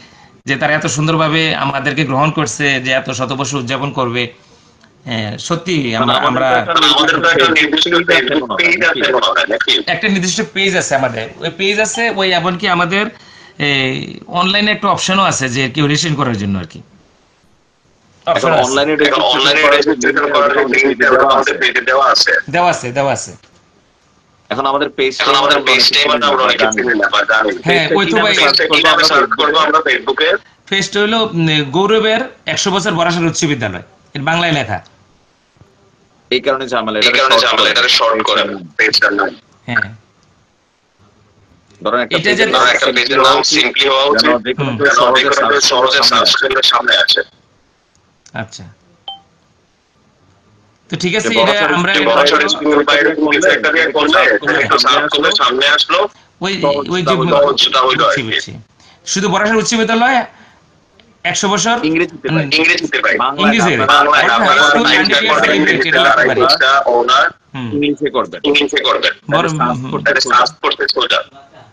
যে তারা এত সুন্দরভাবে আমাদেরকে গ্রহণ করছে, যে এত শতবর্ষ উদযাপন করবে। সত্যি আমরা একটা নির্দিষ্ট পেজ আছে আমাদের, ওই পেজ আছে, ওই এমনকি আমাদের অনলাইনে একটা অপশনও আছে যে কেউ রেজিস্ট্রেশন করার জন্য আর কি। দেওয়া আছে। এখন আমাদের পেজটা পেজটা হলো গৌরবের 100 বছর বরাসর উচ্চ বিদ্যালয়, বাংলায় লেখা। এই কারণে ঝামেলা, এটা শর্ট করেন পেজটার নাম। হ্যাঁ, ধরেন একটা পেজের নাম সিম্পলি হওয়া উচিত, সহজে সার্চ করলে সামনে আসে। আচ্ছা, তো ঠিক আছে, এটা আমরা সামনে আসলো ওই যে শুধু বরাসর উচ্চ বিদ্যালয় 100 বছর ইংরেজিতে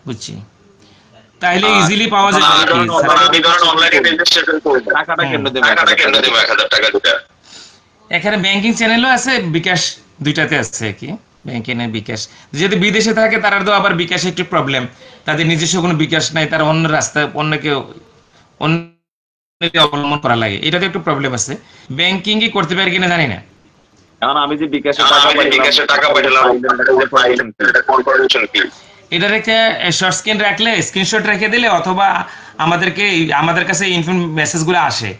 বুঝছি, তাহলে ইজিলি পাওয়া যায়। এখানে ব্যাংকিং চ্যানেলও আছে, বিকাশ দুইটাতে আছে কি, ব্যাংকিং এর বিকাশ। যদি বিদেশে থাকে তারা তো আবার বিকাশে একটু প্রবলেম, তাদের নিজস্ব কোনো বিকাশ নাই, তারা অন্য রাস্তায় অন্যকে অবলম্বন করা লাগে, এটাতে একটু প্রবলেম আছে। ব্যাংকিং কি করতে পারে কিনা জানি না। এখন আমি যে বিকাশে টাকা পাঠালাম, এটা রেখে শর্ট স্ক্রিন রাখলে, স্ক্রিনশট রেখে দিলে, অথবা আমাদের কাছে মেসেজগুলো আসে,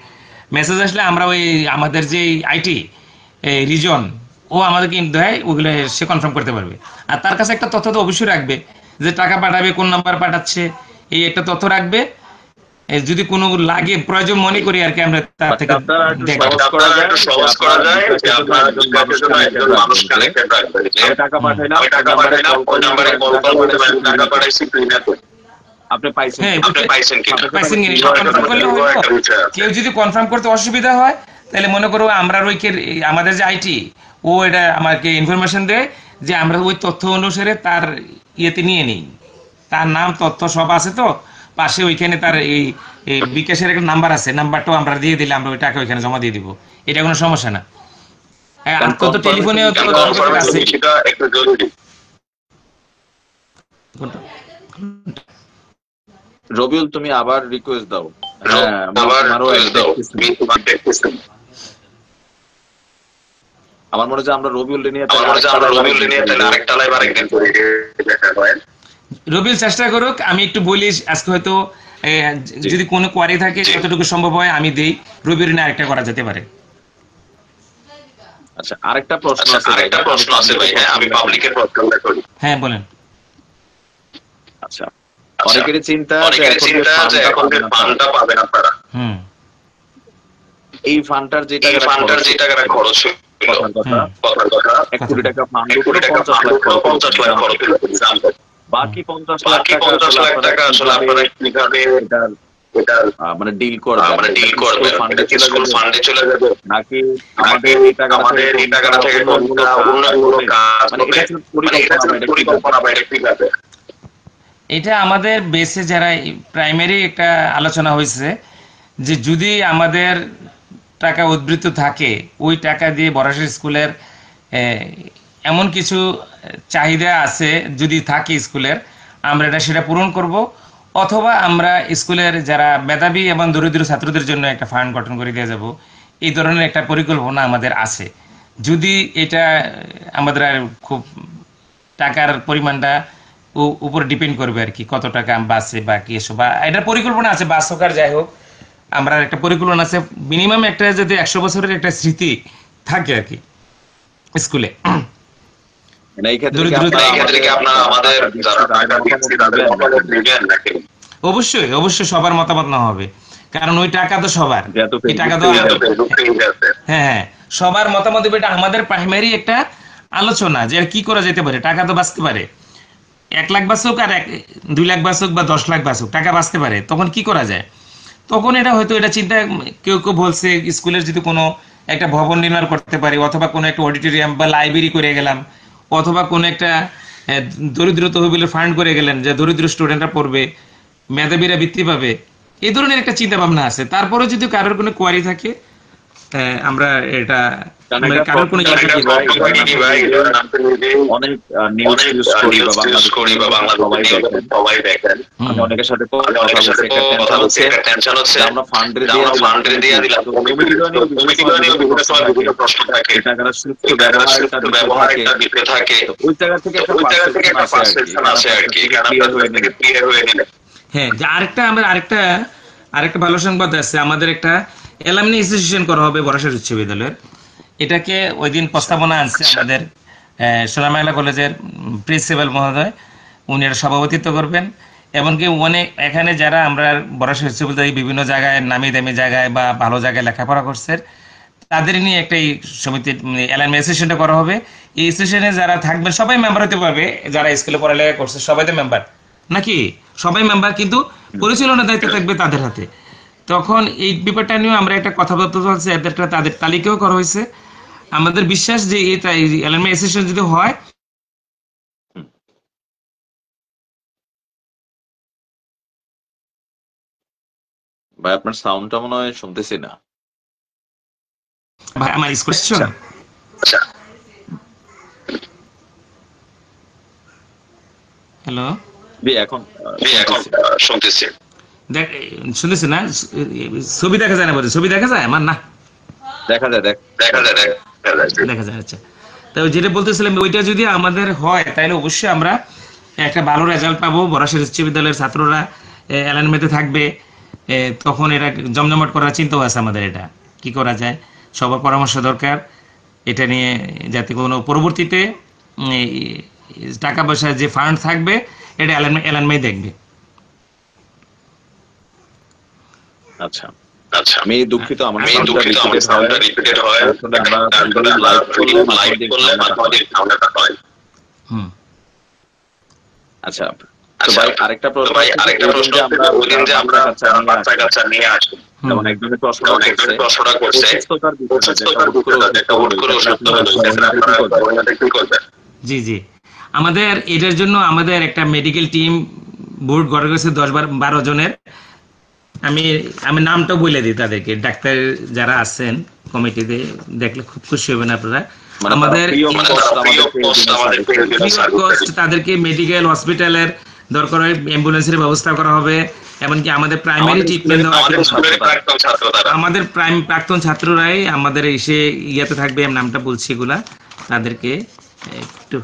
মেসেজ আসলে আমরা ওই আমাদের যে আইটি রিজন ও আমাদেরকে দেয়, ওগুলো সে কনফার্ম করতে পারবে। আর তার কাছে একটা তথ্য তো অবশ্যই রাখবে যে টাকা পাঠাবে, কোন নাম্বার পাঠাচ্ছে, এই একটা তথ্য রাখবে। যদি কোনো লাগে প্রয়োজন মনে করি আর কি, আমরা তার থেকে কেউ যদি কনফার্ম করতে অসুবিধা হয় তাহলে মনে করো আমরা আমাদের যে আইটি ও এটা আমাকে ইনফরমেশন দেয় যে আমরা ওই তথ্য অনুসারে তার ইয়েতে নিয়ে নিই, তার নাম তথ্য সব আছে, তো পাশে ওইখানে তার এই বিকাশের একটা নাম্বার আছে, নাম্বারটাও আমরা দিয়ে দিলে আমরা ওই টাকা ওইখানে জমা দিয়ে দিব, এটা কোনো সমস্যা না। তো টেলিফোনে আছে। রবিউল, তুমি আবার রিকোয়েস্ট দাও। আমার মনে হচ্ছে আমরা রবিউল নিয়ে আরেকটা লাইভ আরেকদিন করি। রবিউল চেষ্টা করুক, আমি একটু বলি আজকে, হয়তো যদি কোনো কোয়ারি থাকে যতটুকু সম্ভব হয় আমি দেই, রবিউল নিয়ে আরেকটা করা যেতে পারে। আচ্ছা, আরেকটা প্রশ্ন আছে ভাই। হ্যাঁ, আমি পাবলিকের প্রশ্নটা করি। হ্যাঁ, বলেন। আচ্ছা, অনেকেরই চিন্তা যে এখন ফান্ডটা পাবেন আপনারা, এই ফান্ডটার যে টাকাটা খরচ কথার কথা 1 কোটি টাকা ফান্ড 1 কোটি টাকা ফান্ড 50 লাখ খরচ হলো, বাকি 50 লাখ টাকা আসলে আপনারা কিভাবে এটার মানে ডিল করবেন, স্কুল ফান্ডে চলে যাবে নাকি আমাদের এই টাকাটা থেকে উন্নয়নমূলক কাজ, মানে এটা পরিকল্পনা বা এটা কিভাবে? এটা আমাদের বেসে যারা প্রাইমারি একটা আলোচনা হয়েছে যে যদি আমাদের টাকা উদ্বৃত্ত থাকে ওই টাকা দিয়ে বরাসর স্কুলের এমন কিছু চাহিদা আছে যদি থাকে স্কুলের, আমরা সেটা পূরণ করব, অথবা আমরা স্কুলের যারা মেধাবী এবং দরিদ্র ছাত্রদের জন্য একটা ফান্ড গঠন করে দিয়ে যাব। এই ধরনের একটা পরিকল্পনা আমাদের আছে। যদি এটা আমাদের খুব টাকার পরিমাণটা উপরে ডিপেন্ড করবে আর কি, কত টাকা বাসে বা কি এসব, বা এটার পরিকল্পনা আছে বাস হোক আর যাই হোক, আমরা একটা পরিকল্পনা আছে মিনিমাম একটা যদি 100 বছরের একটা স্মৃতি থাকে আর কি স্কুলে। অবশ্যই অবশ্যই সবার মতামত না হবে, কারণ ওই টাকা তো সবার, এই টাকা তো হ্যাঁ সবার মতামত দেবে। এটা আমাদের প্রাইমারি একটা আলোচনা যে কি করা যেতে পারে। টাকা তো বাঁচতে পারে, 1 লাখ বাঁচুক আর 2 লাখ বাঁচুক বা 10 লাখ বাঁচুক, টাকা বাঁচতে পারে। তখন কি করা যায়? তখন এটা হয়তো এটা চিন্তা কেউ কেউ বলছে স্কুলের যদি কোনো একটা ভবন নির্মাণ করতে পারি, অথবা কোনো একটা অডিটোরিয়াম বা লাইব্রেরি করে গেলাম, অথবা কোনো একটা দরিদ্র তহবিলের ফান্ড করে গেলেন যে দরিদ্র স্টুডেন্টরা পড়বে, মেধাবীরা বৃত্তি পাবে। এই ধরনের একটা চিন্তা ভাবনা আছে। তারপরে যদি কারোর কোনো কোয়ারি থাকে আমরা এটা কারোর কোনো অনেক নিউজ করি বা সবাই দেখেন, আমি অনেকের সাথে কথা বলছি, একটা টেনশন হচ্ছে আমরা ফান্ডে দিয়ে দিলাম, বিভিন্ন প্রশ্ন থাকে, টাকাটা সুষ্ঠু ব্যবহারের বিষয় থাকে, ওই জায়গা থেকে একটা পারসেপশন আসে আর কি, ক্লিয়ার হয়ে নিলে। হ্যাঁ, আরেকটা ভালো সংবাদ আছে, আমাদের একটা অ্যালামনি অ্যাসোসিয়েশন করা হবে বরাসর উচ্চ বিদ্যালয়ের। এটাকে ওই দিন প্রস্তাবনা আনছে আমাদের সোনারবাংলা কলেজের প্রিন্সিপাল মহোদয়, উনি এর সভাপতিত্ব করবেন। এমনকি অনেক এখানে যারা আমরা বরাসর উচ্চ বিদ্যালয় বিভিন্ন জায়গায় নামি দামি জায়গায় বা ভালো জায়গায় লেখাপড়া করছে তাদের নিয়ে একটা এই সমিতি অ্যালামনি অ্যাসোসিয়েশনটা করা হবে। এই অ্যাসোসিয়েশনে যারা থাকবেন সবাই মেম্বার হতে পারবে, যারা স্কুলে পড়ালেখা করছে সবাই তো মেম্বার নাকি, সবাই মেম্বার, কিন্তু পরিচালনার দায়িত্ব থাকবে তাদের হাতে। তখন এই ব্যাপারটা নিয়েও আমরা একটা কথাবার্তা চলছে, তাদের তালিকাও করা হয়েছে। আমাদের বিশ্বাস যে এই অ্যালামনি অ্যাসোসিয়েশন যদি হয়, ভাই আপনার সাউন্ডটা মনে হয় শুনতেছি না ভাই। আমার কোয়েশ্চন, হ্যালো এখন শুনতেছি, শুনতেছি না? ছবি দেখা যায় না বলছে, ছবি দেখা যায় আমার? না দেখা যায়। আচ্ছা, তো যেটা বলতেছিলাম ওইটা যদি আমাদের হয় তাহলে অবশ্যই আমরা একটা ভালো রেজাল্ট পাবো। বরাসর উচ্চ বিদ্যালয়ের ছাত্ররা অ্যালামনিতে থাকবে, তখন এটা জমজমাট করার চিন্তাও আছে আমাদের। এটা কি করা যায়, সবার পরামর্শ দরকার এটা নিয়ে, যাতে কোনো পরবর্তীতে টাকা পয়সা যে ফান্ড থাকবে এটা অ্যালামনি দেখবে। আচ্ছা, আমি দুঃখিত, আমার সাউন্ডটা রিপিটেড হয়, লাইভ করলে মাঝে ঝামেলাটা হয়। আচ্ছা, তো ভাই আরেকটা প্রশ্ন, আমরা বাচ্চা নিয়ে আসি, যেমন একজনের প্রশ্নটা করছে জি জি, আমাদের এটার জন্য আমাদের একটা মেডিকেল টিম বোর্ড গঠন করেছে 10-12 জনের। আমি নামটা বলে দিই তাদেরকে, ডাক্তার যারা আছেন কমিটিতে, দেখলে খুব খুশি হবেন আপনারা। আমাদের তাদেরকে মেডিকেল হসপিটালের দরকার হয় অ্যাম্বুলেন্সের ব্যবস্থা করা হবে, এমনকি আমাদের প্রাইমারি ট্রিটমেন্ট আমাদের প্রাক্তন ছাত্ররাই আমাদের এসে ইয়াতে থাকবে, নামটা বলছি এগুলা, তাদেরকে একটু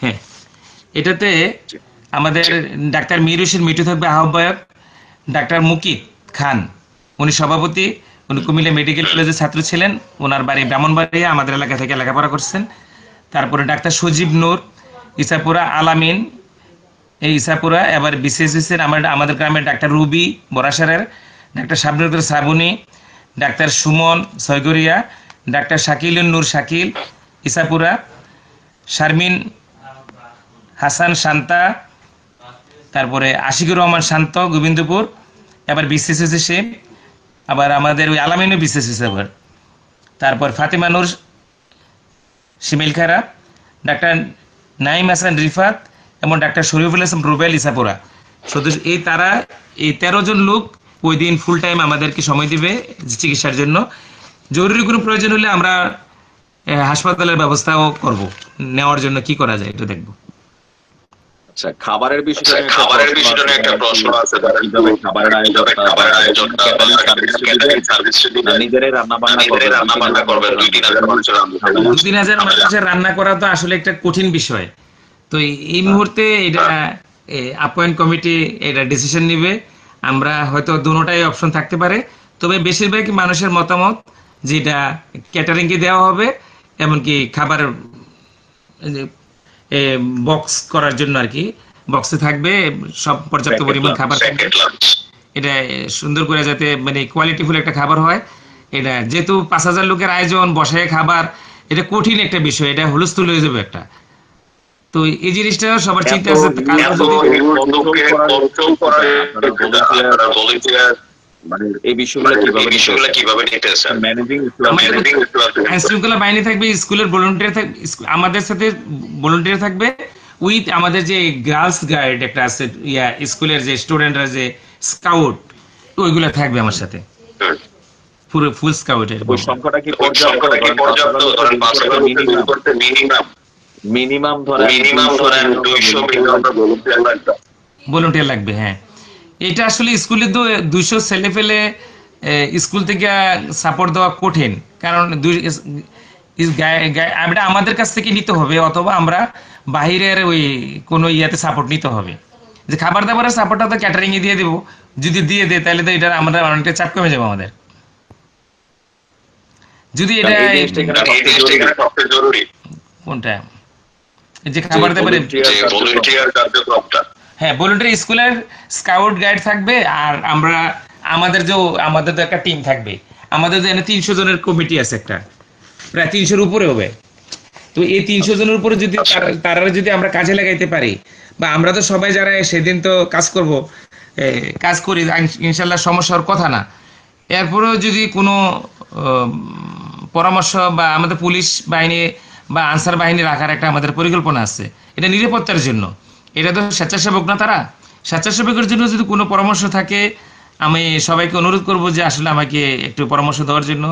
হ্যাঁ, এটাতে আমাদের ডাক্তার মীর হোসেন মিঠু থাকবে আহ্বায়ক, ডাক্তার মুকিত খান উনি সভাপতি, উনি কুমিল্লা মেডিকেল কলেজের ছাত্র ছিলেন, ওনার বাড়ি ব্রাহ্মণবাড়িয়া, আমাদের এলাকা থেকে লেখাপড়া করছেন। তারপরে ডাক্তার সজীব নূর, ইসাপুরা আলামিন, এই ইসাপুরা, এবার বিশেষ আমাদের গ্রামের ডাক্তার রুবি বরাসারের, ডাক্তার শাবনুর শ্রাবণী, ডাক্তার সুমন সৈগরিয়া, ডাক্তার শাকিলুন নূর শাকিল ইসাপুরা, শারমিন হাসান শান্তা, তারপরে আশিকুর রহমান শান্ত গোবিন্দপুর, এবার বিসিএস হয়েছে সে, আবার আমাদের ওই আলামিনও বিসিএস হয়েছে আবার, তারপর ফাতেমা নূর শিমিলখারা, ডাক্তার নাইম হাসান রিফাত এবং ডাক্তার শরীফুল ইসলাম রুবেল ইসাপুরা। শুধু তারা এই 13 জন লোক ওই দিন ফুল টাইম আমাদেরকে সময় দিবে চিকিৎসার জন্য। জরুরি কোনো প্রয়োজন হলে আমরা হাসপাতালের ব্যবস্থাও করব, নেওয়ার জন্য কি করা যায় এটা দেখব। আচ্ছা, খাবারের বিষয়টা একটা প্রশ্ন আছে, খাবারের আয়োজনটা নিজেরাই রান্না বান্না করবেন 2-3 হাজার মানুষের রান্না করা তো আসলে একটা কঠিন বিষয়। তো এই মুহূর্তে এটা অ্যাপয়েন্ট কমিটি এটা ডিসিশন নিবে। আমরা হয়তো দুটোটাই অপশন থাকতে পারে, তবে বেশিরভাগ মানুষের মতামত যেটা ক্যাটারিংকে দেওয়া হবে, এমনকি খাবার বক্স করার জন্য আর কি, বক্সে থাকবে সব পর্যাপ্ত পরিমাণ খাবার থাকবে। এটা সুন্দর করে যাতে মানে কোয়ালিটিফুল একটা খাবার হয়। এটা যেহেতু 5000 লোকের আয়োজন, বসায় খাবার, এটা কঠিন একটা বিষয়, এটা হুলস্থুল হয়ে যাবে একটা। তো এই জিনিসটা সবার চিন্তা আছে। এই বিষয়গুলো কিভাবে নিতেছেন? আইন শৃঙ্খলা বাহিনী থাকবে, স্কুলের ভলান্টিয়ার থাকবে, আমাদের সাথে ভলান্টিয়ার থাকবে, উইথ আমাদের যে গার্লস গাইড একটা আছে, স্কুলের যে স্টুডেন্টরা যে স্কাউট, ওইগুলো থাকবে আমার সাথে, পুরো ফুল স্কাউটের। সংখ্যাটা কি পর্যাপ্ত? মিনিমাম ধরেন 200 ভলান্টিয়ার লাগবে। হ্যাঁ, এটা আসলে স্কুলে তো 200 ছেলে ফেলে স্কুল থেকে সাপোর্ট দেওয়া কঠিন, কারণ আমাদের কাছ থেকে নিতে হবে, অথবা আমরা বাহিরের ওই কোনো ইয়াতে সাপোর্ট নিতে হবে। যে খাবার দাবারের সাপোর্টটা তো ক্যাটারিং এ দিয়ে দেবো, যদি দিয়ে দেয় তাহলে তো এটা আমরা অনেকটা চাপ কমে যাবো আমাদের। যদি এটা কোনটা যে খাবার দাবারের, হ্যাঁ ভলান্টিয়ার স্কুলের স্কাউট গাইড থাকবে, আর আমাদের তো একটা টিম থাকবে। আমাদের যে 300 জনের কমিটি আছে, একটা প্রায় 300-র উপরে হবে। তো এই 300 জনের উপরে যদি তারা যদি আমরা কাজে লাগাইতে পারি, বা আমরা তো সবাই যারা সেদিন তো কাজ করি ইনশাল্লাহ, সমস্যার কথা না। এরপরেও যদি কোনো পরামর্শ বা আমাদের পুলিশ বাহিনী বা আনসার বাহিনী রাখার একটা আমাদের পরিকল্পনা আছে, এটা নিরাপত্তার জন্য। এটা তো স্বেচ্ছাসেবক না, তারা স্বেচ্ছাসেবকের জন্য যদি কোনো পরামর্শ থাকে, আমি সবাইকে অনুরোধ করব যে আসলে আমাকে একটু পরামর্শ দেওয়ার জন্য,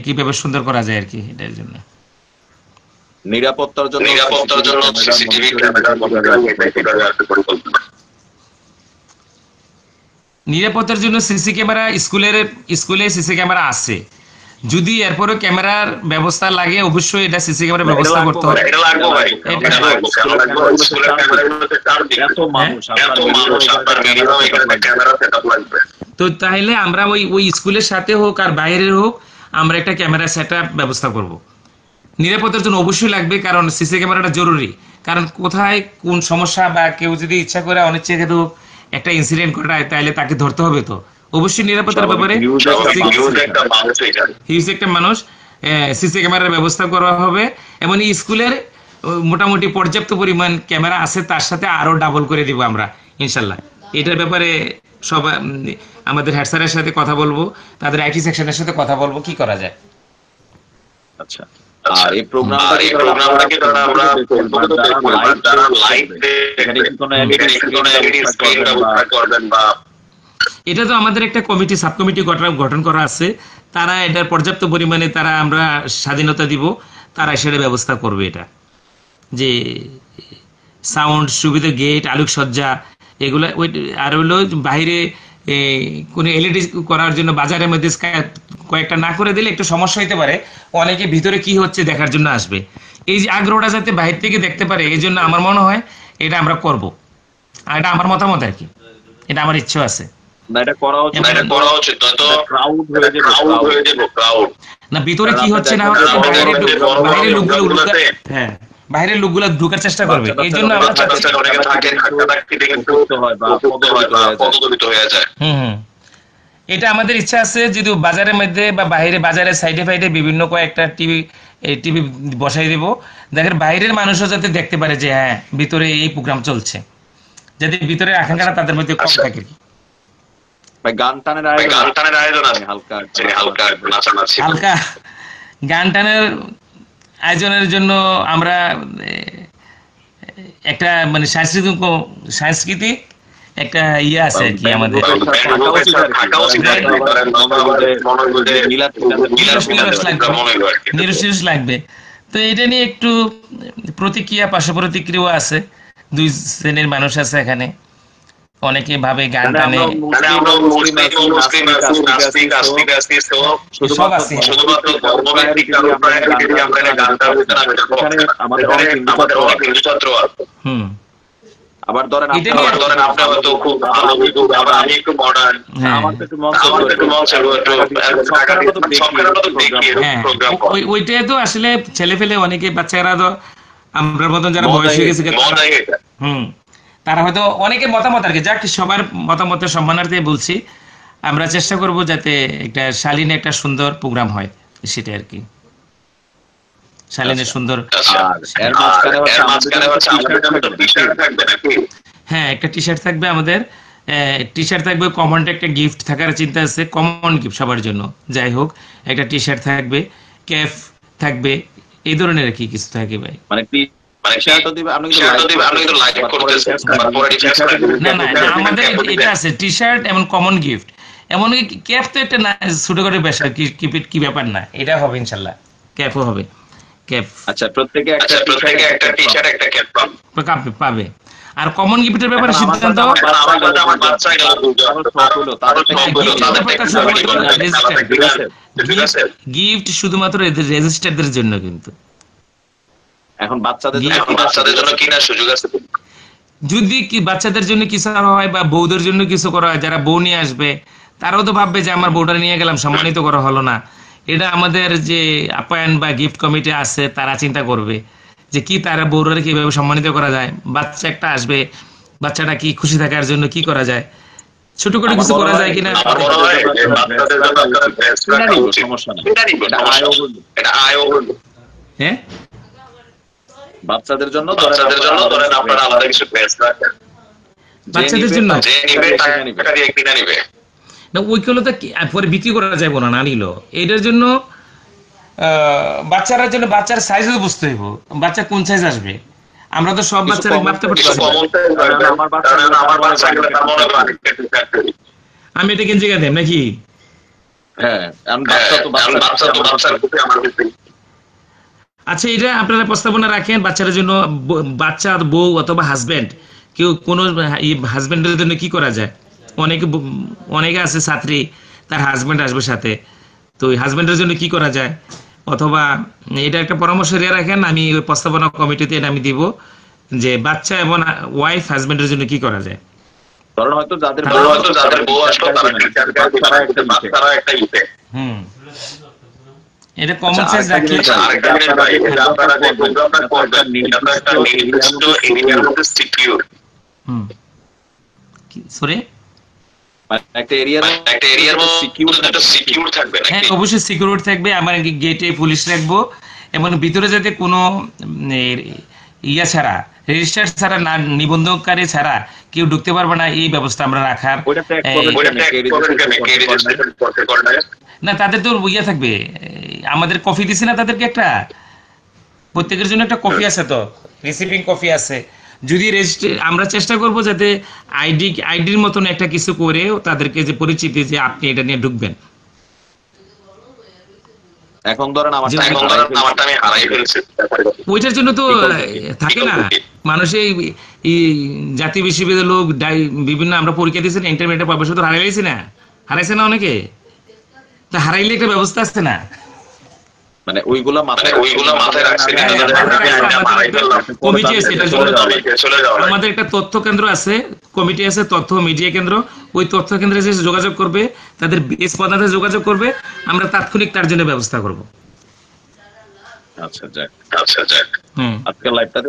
কিভাবে সুন্দর করা যায় আর কি, এটার জন্য নিরাপত্তার জন্য সিসিটিভি নিরাপত্তার জন্য সিসি ক্যামেরা স্কুলে সিসি ক্যামেরা আছে। যদি এরপরে ক্যামেরার ব্যবস্থা লাগে, অবশ্যই এটা সিসি ক্যামেরার ব্যবস্থা করতে হবে। তো তাহলে আমরা ওই স্কুলের সাথে হোক আর বাইরের হোক, আমরা একটা ক্যামেরা সেটআপ ব্যবস্থা করব। নিরাপত্তার জন্য অবশ্যই লাগবে, কারণ সিসি ক্যামেরাটা জরুরি। কারণ কোথায় কোন সমস্যা, বা কেউ যদি ইচ্ছা করে অনিচ্ছাকৃত একটা ইনসিডেন্ট ঘটায়, তাহলে তাকে ধরতে হবে। তো অবশ্যই নিরাপত্তার ব্যাপারে হিউজ একটা মানুষ সিসি ক্যামেরার ব্যবস্থা করা হবে, এবং এই স্কুলের মোটামুটি পর্যাপ্ত পরিমাণ ক্যামেরা আছে, তার সাথে আরো ডাবল করে দিব আমরা ইনশাল্লাহ। এটার ব্যাপারে সব আমাদের হেড স্যারের সাথে কথা বলবো, তাদের আইটি সেকশনের সাথে কথা বলবো কি করা যায়। আচ্ছা, আর এই প্রোগ্রামটা কি আমরা করবেন, বা এটা তো আমাদের একটা কমিটি সাব কমিটি গঠন করা আছে, তারা এটার পর্যাপ্ত পরিমাণে আমরা স্বাধীনতা দিব, তারা সেটা ব্যবস্থা করবে। এটা যে সাউন্ড সুবিধা, গেট, আলোকসজ্জা, এগুলো আর হলো বাইরে কোনো এলইডি করার জন্য বাজারের মধ্যে কয়েকটা না করে দিলে একটু সমস্যা হতে পারে, অনেকে ভিতরে কি হচ্ছে দেখার জন্য আসবে। এই যে আগ্রহটা যাতে বাইরে থেকে দেখতে পারে, এই জন্য আমার মনে হয় এটা আমরা করব। আর এটা আমার মতামত আর কি, এটা আমার ইচ্ছা আছে। না ভিতরে কি হচ্ছে না হচ্ছে, বাইরের লোকগুলো ঢোকার চেষ্টা করবে, এই জন্য আমরা এটা আমাদের ইচ্ছা আছে যদি বাজারের মধ্যে বা বাইরে বাজারের সাইডে ফাইডে বিভিন্ন কয়েকটা টিভি বসাই দেব, দেখেন বাইরের মানুষও যাতে দেখতে পারে যে হ্যাঁ ভিতরে এই প্রোগ্রাম চলছে, যাতে ভিতরে আকাঙ্ক্ষাটা তাদের মধ্যে কম থাকে। ভাই গান টানের আয়োজন আছে হালকা হালকা গান টানের আয়োজনের জন্য আমরা একটা মানে সাংস্কৃতিক একটা ইয়ে আছে কি আমাদের নিরস লাগবে। তো এটা নিয়ে একটু প্রতিক্রিয়া পার্শ্ব প্রতিক্রিয়াও আছে, দুই শ্রেণীর মানুষ আছে এখানে, অনেকে ভাবে গান টানে সব আছে। আবার ধরেন আপনি হয়তো খুব ভালো আমি একটু মডার্ন, আমার একটু ওইটাই তো আসলে ছেলে ফেলে অনেকে বাচ্চারা তো আমরা মতন যারা বয়স হয়ে গেছে তারা হয়তো অনেকের মতামত আর কি, যাক সবার মতামতের সম্মানার্থে বলছি, আমরা চেষ্টা করব যাতে একটা শালীন একটা সুন্দর প্রোগ্রাম হয়, সেটা আর কি শালীনের সুন্দর। হ্যাঁ একটা টি শার্ট থাকবে আমাদের, টি শার্ট থাকবে, কমন একটা গিফট থাকার চিন্তা আছে, কমন গিফট সবার জন্য, যাই হোক একটা টি শার্ট থাকবে, ক্যাপ থাকবে, এই ধরনের কি কিছু থাকে ভাই। মানে আমাদের এটা আছে টি শার্ট এবং কমন গিফট, এমনকি ক্যাপ তো একটা ছোট করে কি ব্যাপার না, এটা হবে ইনশাল্লাহ, ক্যাপও হবে। ক্যাপ আচ্ছা প্রত্যেকে একটা টি শার্ট একটা ক্যাপ পাবে। আর কমন গিফটের ব্যাপারে সিদ্ধান্ত গিফট শুধুমাত্র রেজিস্টারদের জন্য, কিন্তু এখন বাচ্চাদের জন্য কি না সুযোগ আছে? যদি কি বাচ্চাদের জন্য কিছু হয় বা বউদের জন্য কিছু করা হয়, যারা বউ নিয়ে আসবে তারাও তো ভাববে যে আমার বউটা নিয়ে গেলাম সম্মানিত করা হলো না। এটা আমাদের যে আপ্যায়ন বা গিফট কমিটি আছে তারা চিন্তা করবে যে কি তারা বউরা কিভাবে সম্মানিত করা যায়, বাচ্চা একটা আসবে, বাচ্চাটা কি খুশি থাকার জন্য কি করা যায়, ছোট করে কিছু করা যায় কিনা। হ্যাঁ বাচ্চাদের জন্য ধরেন আপনারা আলাদা কিছু প্লেস রাখেন, বাচ্চাদের জন্য যে নিবে টাকা দিয়ে কিনে নিবে না, ওইগুলো তো পরে বিক্রি করা যাবে না, না নিল। এটার জন্য বাচ্চার জন্য বাচ্চার সাইজও বুঝতে হইব, বাচ্চা কোন সাইজ আসবে। আমরা তো সব বাচ্চারা মাপতে পারতেছি না। আমি এটা গেঞ্জি দেব নাকি? আচ্ছা এটা আপনারা প্রস্তাবনা রাখেন বাচ্চাদের জন্য, বাচ্চা বউ অথবা হাজবেন্ড, কেউ কোনো হাজবেন্ডের জন্য কি করা যায়। অনেকে আছে ছাত্রী, তার হাজবেন্ড আসবে সাথে, তো ওই হাজবেন্ডের জন্য কি করা যায়, অথবা এটা একটা পরামর্শ দিয়ে রাখেন, আমি ওই প্রস্তাবনা কমিটিতে এটা আমি দিব যে বাচ্চা এবং ওয়াইফ হাজবেন্ডের জন্য কি করা যায়। ধরুন হয়তো যাদের বউ আসলো তারা একটা ইতে এটা কমন সেন্স রাখলে সরি একটা এরিয়ার সিকিউর থাকবে। হ্যাঁ অবশ্যই সিকিউর থাকবে, আমার গেটে পুলিশ রাখবো, এবং ভিতরে যাতে কোনো ইয়া ছাড়া, রেজিস্টার ছাড়া, না নিবন্ধনকারী ছাড়া কেউ ঢুকতে পারবে না, এই ব্যবস্থা আমরা রাখার। না তাদের তো ইয়া থাকবে, আমাদের কফি দিছে না তাদেরকে, একটা প্রত্যেকের জন্য একটা কফি আছে, তো রিসিভিং কফি আছে। যদি আমরা চেষ্টা করব যাতে আইডির মতন একটা কিছু করে তাদেরকে যে পরিচিতি যে আপনি এটা নিয়ে ঢুকবেন। এখন ধরেন আমারটা আমি হারাই ফেলছি, ওইটার জন্য তো থাকে না মানুষের জাতি বিশ্ববিদ্যালয় লোক বিভিন্ন আমরা পরীক্ষা দিয়েছি, ইন্টারমিডিয়েট প্রবেশ তো হারাইছে না অনেকে, তা হারাইলে একটা ব্যবস্থা আছে না, মানে ওইগুলা মাথায় রাখছে। আমাদের একটা তথ্য কেন্দ্র আছে, কমিটি আছে, তথ্য মিডিয়া কেন্দ্র, ওই তথ্য কেন্দ্রে যে যোগাযোগ করবে, তাদের বেস পদার্থে যোগাযোগ করবে, আমরা তাৎক্ষণিক তার জন্য ব্যবস্থা করব। আচ্ছা যাক। আচ্ছা যাক। হুম আজকের লাইভটাতে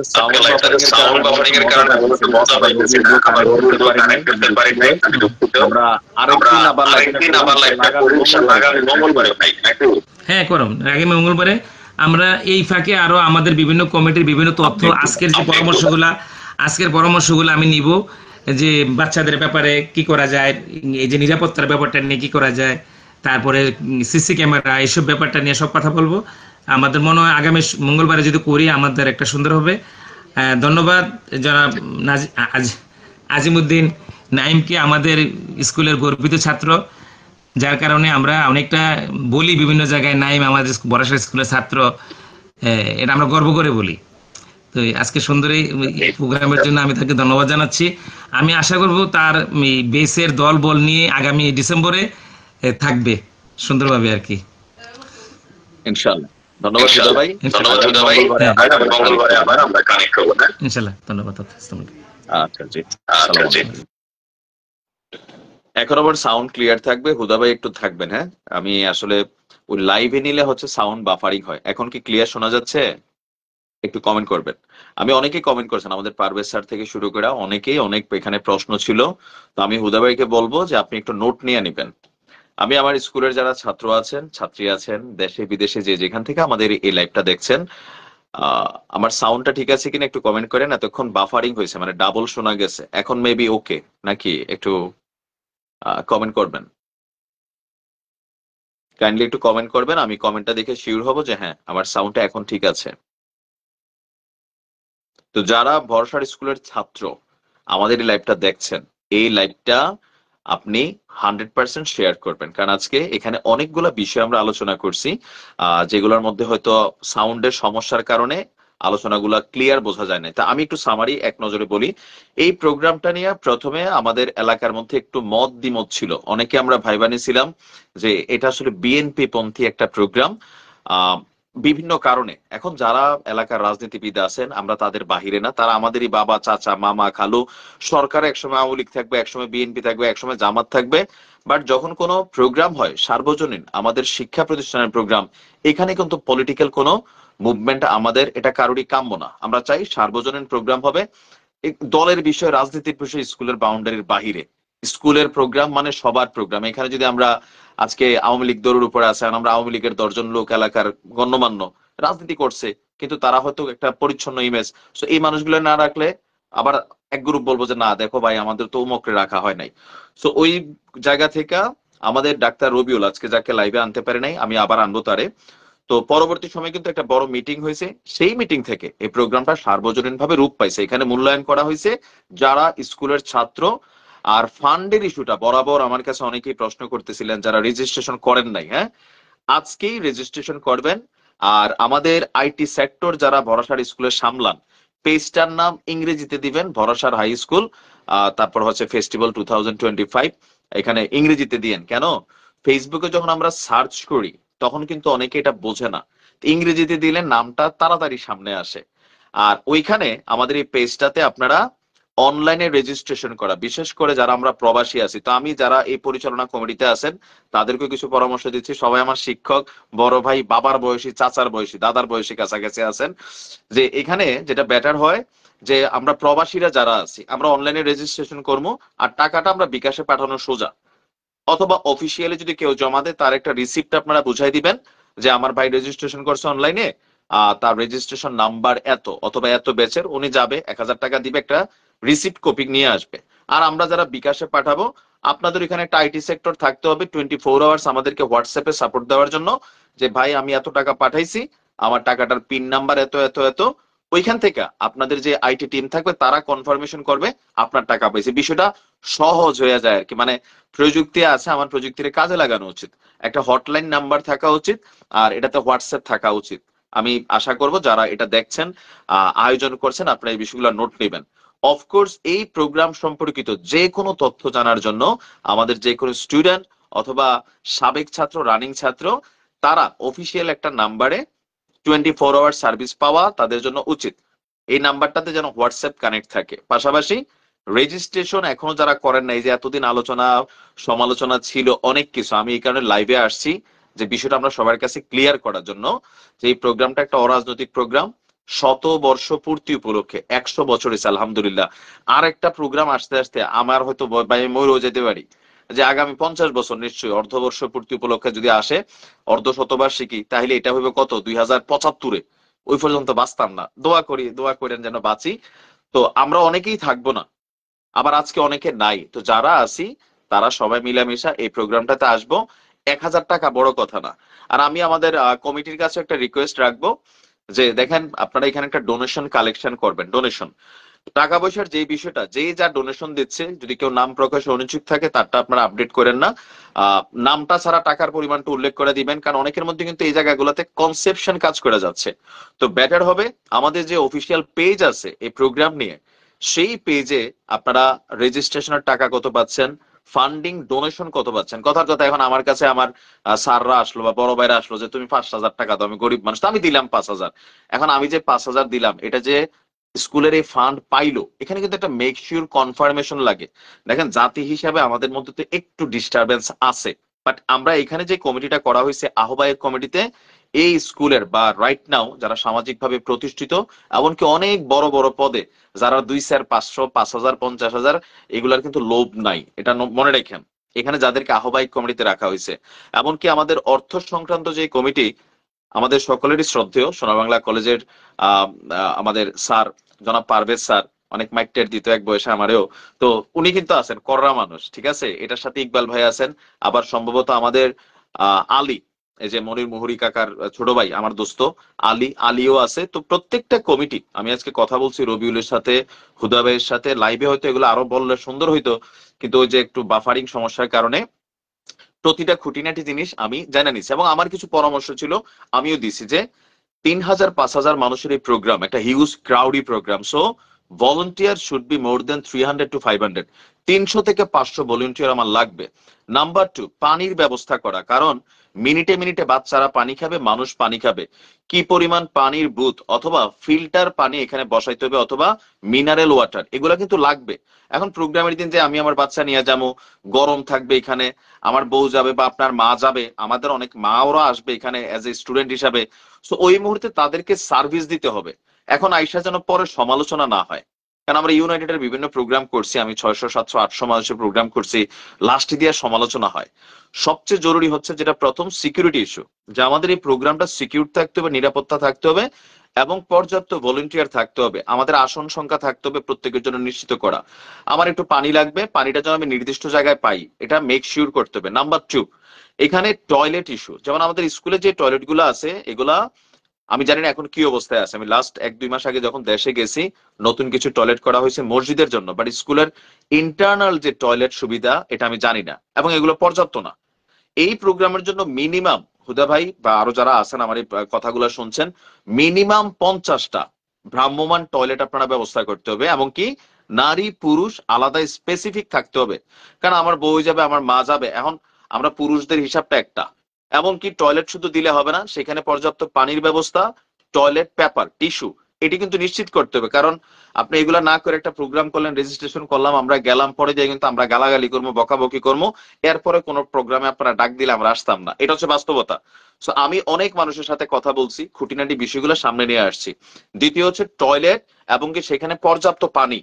আজকের সাউন্ড বাফারিং এর কারণে আমি একটু মজা পাইতেছি না। আবার রবিউল কানেক্ট করতে পারি নাই, আমি দুঃখিত। আমরা আরেকদিন আবার লাইভটা করি ইনশাআল্লাহ আগামী মঙ্গলবারে ভাই নাকি? হ্যাঁ করুন, আগামী মঙ্গলবারে আমরা এই ফাঁকে আরো আমাদের বিভিন্ন কমিটির বিভিন্ন তথ্য আজকের পরামর্শগুলো আমি নিব, যে বাচ্চাদের ব্যাপারে কি করা যায়, এই যে নিরাপত্তার ব্যাপারটা নিয়ে কি করা যায়, তারপরে সিসি ক্যামেরা, এইসব ব্যাপারটা নিয়ে সব কথা বলবো। আমাদের মনে হয় আগামী মঙ্গলবারে যদি করি আমাদের একটা সুন্দর হবে। ধন্যবাদ জনাব আজিমউদ্দিন নাইমকে, আমাদের স্কুলের গর্বিত ছাত্র, যার কারণে আমরা অনেকটা বলি বিভিন্ন জায়গায় নাইম আমাদের বরাসর স্কুলের ছাত্র, এটা আমরা গর্ব করে বলি। তো আজকে সুন্দর এই প্রোগ্রামের জন্য আমি তাকে ধন্যবাদ জানাচ্ছি। আমি আশা করব তার বেসের দল বল নিয়ে আগামী ডিসেম্বরে থাকবে সুন্দরভাবে আর কি, ইনশাআল্লাহ। ধন্যবাদ হুদা ভাই। ধন্যবাদ হুদা ভাই। মঙ্গলবারে আবার আমরা কানেক্ট হবো না ইনশাআল্লাহ। ধন্যবাদ। আচ্ছা জি। আচ্ছা জি। এখন আবার সাউন্ড ক্লিয়ার থাকবে, হুদা ভাই একটু থাকবেন। হ্যাঁ, আমি আসলে ওই লাইভে নিলে হচ্ছে সাউন্ড বাফারিং হয়। এখন কি ক্লিয়ার শোনা যাচ্ছে? একটু কমেন্ট করবেন। আমি অনেকেই কমেন্ট করেছেন, আমাদের পারভেজ স্যার থেকে শুরু করে অনেকেই অনেক এখানে প্রশ্ন ছিল। তো আমি হুদা ভাইকে বলবো যে আপনি একটু নোট নিয়ে নেবেন। আমি আমার স্কুলের যারা ছাত্র আছেন, ছাত্রী আছেন, দেশে বিদেশে যে যেখান থেকে আমাদের এই লাইভটা দেখছেন, আমার সাউন্ডটা ঠিক আছে কিনা একটু কমেন্ট করেন। এতক্ষণ বাফারিং হয়েছে, মানে ডাবল শোনা গেছে, এখন মেবি ওকে নাকি? একটু কমেন্ট করবেন, কাইন্ডলি একটু কমেন্ট করবেন। আমি কমেন্টটা দেখে শিওর হব যে হ্যাঁ আমার সাউন্ডটা এখন ঠিক আছে। তো যারা ভরসার স্কুলের ছাত্র আমাদের এই লাইভটা দেখছেন, এই লাইভটা আপনি 100% শেয়ার করবেন, কারণ আজকে এখানে অনেকগুলো বিষয় আমরা আলোচনা করছি, যেগুলোর মধ্যে হয়তো সাউন্ডের সমস্যার কারণে আলোচনাগুলো ক্লিয়ার বোঝা যায় না। তা আমি একটু সামারি এক নজরে বলি। এই প্রোগ্রামটা নিয়ে প্রথমে আমাদের এলাকার মধ্যে একটু মত দ্বিমত ছিল, অনেকে আমরা ভাইবানি ছিলাম যে এটা আসলে বিএনপি পন্থী একটা প্রোগ্রাম। বিভিন্ন কারণে এখন যারা এলাকার রাজনীতিবিদ আছেন, আমরা তাদের বাহিরে না, তারা আমাদেরই বাবা, চাচা, মামা, খালু। সরকার একসময় আওয়ামী লীগ থাকবে, একসময় বিএনপি থাকবে, একসময় জামাত থাকবে, বাট যখন কোনো প্রোগ্রাম হয় সার্বজনীন আমাদের শিক্ষা প্রতিষ্ঠানের প্রোগ্রাম, এখানে কিন্তু পলিটিক্যাল কোনো মুভমেন্ট আমাদের এটা কারোরই কাম্য না। আমরা চাই সার্বজনীন প্রোগ্রাম হবে, দলের বিষয়, রাজনীতির বিষয় স্কুলের বাউন্ডারির বাহিরে। স্কুলের প্রোগ্রাম মানে সবার প্রোগ্রাম। এখানে যদি আমরা আজকে আওয়ামী লীগ দৌড়ের উপরে আছে, আমরা আওয়ামী লীগের 10 জন লোক এলাকার গণ্যমান্য রাজনীতি করছে, কিন্তু তারা হয়তো একটা পরিচ্ছন্ন ইমেজ, তো এই মানুষগুলো না রাখলে আবার এক গ্রুপ বলবো যে না দেখো ভাই আমাদের তো উমকরে রাখা হয় নাই। তো ওই জায়গা থেকে আমাদের ডাক্তার রবিউল আজকে যাকে লাইভে আনতে পারে নাই, আমি আবার আনবো তারে। তো পরবর্তী সময় কিন্তু একটা বড় মিটিং হয়েছে, সেই মিটিং থেকে এই প্রোগ্রামটা সার্বজনীন ভাবে রূপ পাইছে। এখানে মূল্যায়ন করা হয়েছে যারা স্কুলের ছাত্র। আর ফান্ডের ইস্যুটা বরাবর আমার কাছে অনেকেই প্রশ্ন করতেছিলেন, যারা রেজিস্ট্রেশন করেন নাই, হ্যাঁ আজকেই রেজিস্ট্রেশন করবেন। আর আমাদের আইটি সেক্টর যারা ভরসার স্কুলে সামলান, পেজটার নাম ইংরেজিতে দিবেন ভরসার হাই স্কুল, তারপর হচ্ছে ফেস্টিভ্যাল 2025, এখানে ইংরেজিতে দিয়েন। কেন? ফেসবুকে যখন আমরা সার্চ করি তখন কিন্তু অনেকে এটা বোঝে না, ইংরেজিতে দিলে নামটা তাড়াতাড়ি সামনে আসে। আর ওইখানে আমাদের এই পেজটাতে আপনারা অনলাইনে রেজিস্ট্রেশন করা, বিশেষ করে যারা আমরা প্রবাসী আছি, তো আমি যারা এই পরিচালনা কমিটিতে আছেন তাদেরকে কিছু পরামর্শ দিচ্ছি। সবাই আমার শিক্ষক, বড় ভাই, বাবার বয়সী, চাচার বয়সী, দাদার বয়সী কাছাকাছি আছেন, যে এখানে যেটা বেটার হয় যে আমরা প্রবাসীরা যারা আছি আমরা অনলাইনে রেজিস্ট্রেশন করবো, আর টাকাটা আমরা বিকাশে পাঠানো সোজা, অথবা অফিসিয়ালি যদি কেউ জমা দেয় তার একটা রিসিপ্ট আপনারা বুঝাই দিবেন যে আমার ভাই রেজিস্ট্রেশন করছে অনলাইনে, তার রেজিস্ট্রেশন নাম্বার এত অথবা এত ব্যাচের, উনি যাবে 1000 টাকা দিবে, একটা রিসিপ্ট কপি নিয়ে আসবে। আর আমরা যারা বিকাশে পাঠাবো, আপনাদের এখানে একটা আইটি সেক্টর থাকতে হবে 24 আওয়ার্স আমাদেরকে হোয়াটসঅ্যাপে সাপোর্ট দেওয়ার জন্য, যে ভাই আমি এত টাকা পাঠাইছি, আমার টাকাটার পিন নাম্বার এত এত এত। ওইখান থেকে আপনাদের যে আইটি টিম থাকবে তারা কনফার্মেশন করবে আপনার টাকা পাইছে। বিষয়টা সহজ হয়ে যায় আর কি, মানে প্রযুক্তি আছে, আমার প্রযুক্তির কাজে লাগানো উচিত। একটা হটলাইন নাম্বার থাকা উচিত, আর এটাতে হোয়াটসঅ্যাপ থাকা উচিত। আমি আশা করব যারা এটা দেখছেন, আয়োজন করছেন, আপনারা এই বিষয়গুলো নোট নেবেন। অফকোর্স এই প্রোগ্রাম সম্পর্কিত যে কোনো তথ্য জানার জন্য আমাদের যে কোনো স্টুডেন্ট অথবা সাবেক ছাত্র, রানিং ছাত্র, তারা অফিসিয়াল একটা নাম্বারে 24 আওয়ার সার্ভিস পাওয়া তাদের জন্য উচিত। এই নাম্বারটাতে যেন হোয়াটসঅ্যাপ কানেক্ট থাকে। পাশাপাশি রেজিস্ট্রেশন এখনো যারা করেন নাই, যে এতদিন আলোচনা সমালোচনা ছিল অনেক কিছু, আমি এই কারণে লাইভে আসছি যে বিষয়টা আমরা সবার কাছে ক্লিয়ার করার জন্য, যে এই প্রোগ্রামটা একটা অরাজনৈতিক প্রোগ্রাম। 100 বর্ষ পূর্তি উপলক্ষে 100 বছর হয়েছে আলহামদুলিল্লাহ। আর একটা প্রোগ্রাম আসতে আসতে আমার হয়তো মরেও যেতে পারি, যে আগামী 50 বছর নিশ্চয়ই অর্ধবর্ষ পূর্তি উপলক্ষে যদি আসে, অর্ধ শতবার্ষিকী, তাহলে এটা হইবে কত 2075-এ। ওই পর্যন্ত বাঁচতাম না। দোয়া করেন যেন বাঁচি। তো আমরা অনেকেই থাকবো না, আবার আজকে অনেকে নাই। তো যারা আছি তারা সবাই মিলামিশা এই প্রোগ্রামটাতে আসবো। 1000 টাকা বড় কথা না। আর আমি আমাদের কমিটির কাছে একটা রিকোয়েস্ট রাখবো, যে দেখেন আপনারা এখানে একটা ডোনেশন কালেকশন করবেন। ডোনেশন, টাকা পয়সার যে বিষয়টা, যে যা ডোনেশন দিচ্ছে, যদি কেউ নাম প্রকাশে অনুচুক থাকে তারটা আপনারা আপডেট করেন না। নামটা ছাড়া টাকার পরিমাণটা উল্লেখ করে দিবেন, কারণ অনেকের মধ্যে কিন্তু এই জায়গাগুলোতে কনসেপশন কাজ করে যাচ্ছে। তো বেটার হবে আমাদের যে অফিসিয়াল পেজ আছে এই প্রোগ্রাম নিয়ে, সেই পেজে আপনারা রেজিস্ট্রেশনের টাকা কত পাচ্ছেন, ফান্ডিং ডোনেশন কত পাচ্ছেন। কথার কথা, এখন আমার কাছে আমার স্যাররা আসলো বা বড় ভাইরা আসলো যে তুমি 5000 টাকা দাও, আমি গরিব মানুষ, তো আমি দিলাম 5000। এখন আমি যে 5000 দিলাম, এটা যে স্কুলের এই ফান্ড পাইলো, এখানে কিন্তু একটা মেক শিওর কনফার্মেশন লাগে। দেখেন, জাতি হিসাবে আমাদের মধ্যে তো একটু ডিস্টারবেন্স আছে, বাট আমরা এখানে যে কমিটিটা করা হয়েছে আহ্বায়ক কমিটিতে, এই স্কুলের বা রাইট নাও যারা সামাজিকভাবে প্রতিষ্ঠিত, এমনকি অনেক বড় বড় পদে যারা 2 স্যার 500 5000 50,000, এগুলার কিন্তু লোভ নাই, এটা মনে রাখেন। এখানে যাদেরকে আহ্বায়ক কমিটিতে রাখা হয়েছে, এমনকি আমাদের অর্থ সংক্রান্ত যে কমিটি, আমাদের সকলেরই শ্রদ্ধেয় সোনা বাংলা কলেজের আমাদের স্যার জনাব পারভেজ স্যার, অনেক মাইক টের দিত এক বয়সে আমারেও। তো উনি কিন্তু আছেন কররা মানুষ, ঠিক আছে। এটার সাথে ইকবাল ভাই আছেন, আবার সম্ভবত আমাদের আলী, এই যে মনির মুহুরী কাকার ছোট ভাই, আমার দোস্ত আলীও আছে। তো প্রত্যেকটা কমিটি, আমি আজকে কথা বলছি রবিউলের সাথে, হুদা ভাইয়ের সাথে লাইভে, হয়তো এগুলো আরো বললে সুন্দর হইতো, কিন্তু ওই যে একটু বাফারিং সমস্যার কারণে প্রতিটা খুঁটিনাটি জিনিস আমি জানা নিছি, এবং আমার কিছু পরামর্শ ছিল আমিও দিছি, যে 3000 5000 মানুষের এই প্রোগ্রাম একটা huge crowdy programme. So volunteer should be more than 300 to 500, 300 থেকে 500 ভলেন্টিয়ার আমার লাগবে। নাম্বার 2, পানির ব্যবস্থা করা, কারণ মিনিটে মিনিটে বাচ্চারা পানি খাবে, মানুষ পানি খাবে। কি পরিমাণ পানির বুথ অথবা ফিল্টার পানি এখানে বসাইতে হবে, অথবা মিনারেল ওয়াটার, এগুলা কিন্তু লাগবে। এখন প্রোগ্রামের দিন যে আমি আমার বাচ্চা নিয়ে যাবো, গরম থাকবে এখানে, আমার বউ যাবে বা আপনার মা যাবে, আমাদের অনেক মা ওরা আসবে এখানে অ্যাজ এ স্টুডেন্ট হিসাবে। সো ওই মুহূর্তে তাদেরকে সার্ভিস দিতে হবে। এখন আইসা যেন পরে সমালোচনা না হয়, কারণ আমরা ইউনাইটেডের বিভিন্ন প্রোগ্রাম করছি, আমি 600 700 800 মানুষের প্রোগ্রাম করছি, লাস্টে দিয়ে সমালোচনা হয়। সবচেয়ে জরুরি হচ্ছে যেটা প্রথম, সিকিউরিটি ইস্যু, যে আমাদের এই প্রোগ্রামটা সিকিউর থাকতে হবে, নিরাপত্তা থাকতে হবে, এবং পর্যাপ্ত ভলেন্টিয়ার থাকতে হবে, আমাদের আসন সংখ্যা থাকতে হবে প্রত্যেকের জন্য নিশ্চিত করা। আমার একটু পানি লাগবে, পানিটা যেন আমি নির্দিষ্ট জায়গায় পাই, এটা মেক শিওর করতে হবে। নাম্বার 2, এখানে টয়লেট ইস্যু, যেমন আমাদের স্কুলে যে টয়লেট গুলো আছে, এগুলা আমি জানি না এখন কি অবস্থায় আছে। আমি লাস্ট 1-2 মাস আগে যখন দেশে গেছি, নতুন কিছু টয়লেট করা হয়েছে মসজিদের জন্য, বাট স্কুলের ইন্টারনাল যে টয়লেট সুবিধা, এটা আমি জানি না, এবং এগুলো পর্যাপ্ত না। এই প্রোগ্রামের জন্য মিনিমাম, হুদা ভাই বা আরো যারা আছেন আমার এই কথাগুলো শুনছেন, মিনিমাম 50টা ভ্রাম্যমান টয়লেট আপনারা ব্যবস্থা করতে হবে, এমনকি নারী পুরুষ আলাদা স্পেসিফিক থাকতে হবে। কারণ আমার বউ যাবে, আমার মা যাবে, এখন আমরা পুরুষদের হিসাবটা একটা। এমনকি টয়লেট শুধু দিলে হবে না, সেখানে পর্যাপ্ত পানির ব্যবস্থা, টয়লেট পেপার, টিস্যু, এটি কিন্তু নিশ্চিত করতে হবে। কারণ আপনি এগুলা না করে একটা প্রোগ্রাম করলেন, রেজিস্ট্রেশন করলাম, আমরা গেলাম, পরে দিয়ে কিন্তু আমরা গালাগালি করবো, বকাবকি করবো, এরপরে কোনো প্রোগ্রামে আপনারা ডাক দিলে আমরা আসতাম না। এটা হচ্ছে বাস্তবতা। সো আমি অনেক মানুষের সাথে কথা বলছি, খুঁটিনাটি বিষয়গুলো সামনে নিয়ে আসছি। দ্বিতীয় হচ্ছে টয়লেট, এবং কি সেখানে পর্যাপ্ত পানি।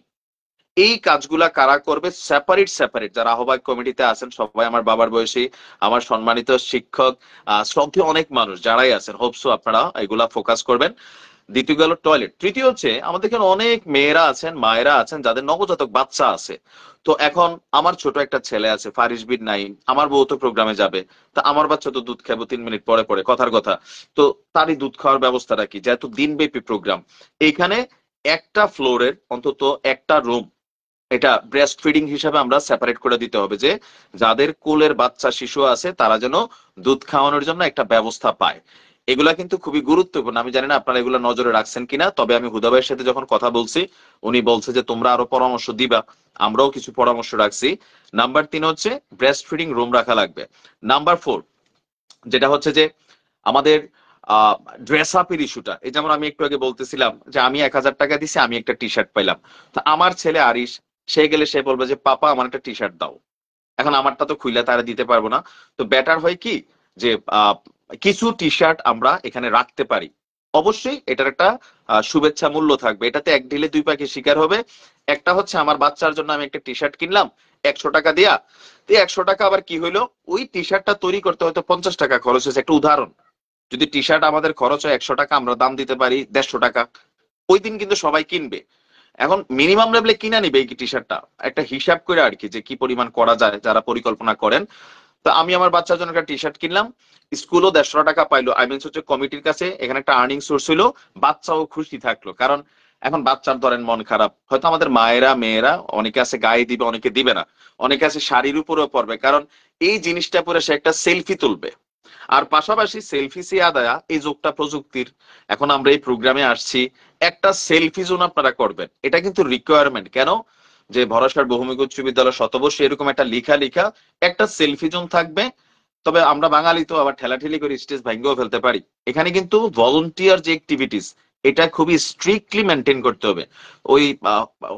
এই কাজগুলা কারা করবে, সেপারেট সেপারেট যারা আহ্বায়ক কমিটিতে আছেন সবাই আমার বাবার বয়সী, আমার সম্মানিত শিক্ষক, শ্রদ্ধেয় অনেক মানুষ যারাই আছেন, হোপসো আপনারা এগুলা ফোকাস করবেন। দ্বিতীয় গেল টয়লেট। তৃতীয় হচ্ছে আমাদের এখানে অনেক মেয়েরা আছেন, মায়েরা আছেন যাদের নবজাতক বাচ্চা আছে। তো এখন আমার ছোট একটা ছেলে আছে, ফারিস বিন নাইম, আমার বউ তো প্রোগ্রামে যাবে, তা আমার বাচ্চা তো দুধ খাবো 3 মিনিট পরে পরে, কথার কথা। তো তারই দুধ খাওয়ার ব্যবস্থাটা কি, যেহেতু দিনব্যাপী প্রোগ্রাম, এইখানে একটা ফ্লোরের অন্তত একটা রুম, এটা ব্রেস্ট ফিডিং হিসাবে আমরা সেপারেট করে দিতে হবে, যে যাদের কোলের বাচ্চা শিশু আছে তারা যেন দুধ খাওয়ানোর জন্য একটা ব্যবস্থা পায়। এগুলা কিন্তু খুবই গুরুত্বপূর্ণ। আমি জানি না আপনারা এগুলা নজরে রাখছেন কিনা, তবে আমি হুদা ভাইয়ের সাথে যখন কথা বলছি, উনি বলছে যে তোমরা আরো পরামর্শ দিবা, আমরাও কিছু পরামর্শ রাখছি। নাম্বার 3 হচ্ছে ব্রেস্ট ফিডিং রুম রাখা লাগবে। নাম্বার 4 যেটা হচ্ছে যে আমাদের ড্রেস আপের ইস্যুটা, এই যেমন আমি একটু আগে বলতেছিলাম যে আমি 1000 টাকা দিছি, আমি একটা টি শার্ট পাইলাম, তো আমার ছেলে আরিশ, সে গেলে সে বলবে যে পাপা আমার একটা টি শার্ট দাও। এখন আমারটা তো খুইলা তারা দিতে পারবো না। তো বেটার হয় কি, যে কিছু টি শার্ট আমরা এখানে রাখতে পারি। অবশ্যই এটার একটা শুভেচ্ছা মূল্য থাকবে, এটাতে এক ঢিলে দুই পাখি শিকার হবে। একটা হচ্ছে আমার বাচ্চার জন্য আমি একটা টি শার্ট কিনলাম 100 টাকা দিয়া, তো 100 টাকা আবার কি হইলো, ওই টি শার্টটা তৈরি করতে হয়তো 50 টাকা খরচ হয়েছে। একটা উদাহরণ, যদি টি শার্ট আমাদের খরচ হয় 100 টাকা, আমরা দাম দিতে পারি 150 টাকা, ওই দিন কিন্তু সবাই কিনবে। এখন মিনিমাম লেভেলে কিনা নিবে এই টি শার্টটা, একটা হিসাব করে আর কি, যে কি পরিমাণ করা যায় যারা পরিকল্পনা করেন। তো আমি আমার বাচ্চার জন্য একটা টি শার্ট কিনলাম, স্কুলও 150 টাকা পাইলো, আই মিনস হচ্ছে কমিটির কাছে এখানে একটা আর্নিং সোর্স হইলো, বাচ্চাও খুশি থাকলো। কারণ এখন বাচ্চার ধরেন মন খারাপ, হয়তো আমাদের মায়েরা মেয়েরা অনেকে আছে গায়ে দিবে, অনেকে দিবে না, অনেকে আছে শাড়ির উপরেও পরবে, কারণ এই জিনিসটা পরে সে একটা সেলফি তুলবে। আর পাশাপাশি সেলফি সে আদায়া এই যুগটা প্রযুক্তির, এখন আমরা এই প্রোগ্রামে আসছি, একটা সেলফি জোন আপনারা করবেন, এটা কিন্তু রিকোয়ারমেন্ট। কেন, যে ভরসার বহুমুখী উচ্চ বিদ্যালয় শতবর্ষে এরকম একটা লিখা একটা সেলফি জোন থাকবে। তবে আমরা বাঙালি তো আবার ঠেলাঠেলি করে স্টেজ ভাঙ্গেও ফেলতে পারি। এখানে কিন্তু ভলান্টিয়ার যে অ্যাক্টিভিটিস, এটা খুবই স্ট্রিক্টলি মেনটেন করতে হবে। ওই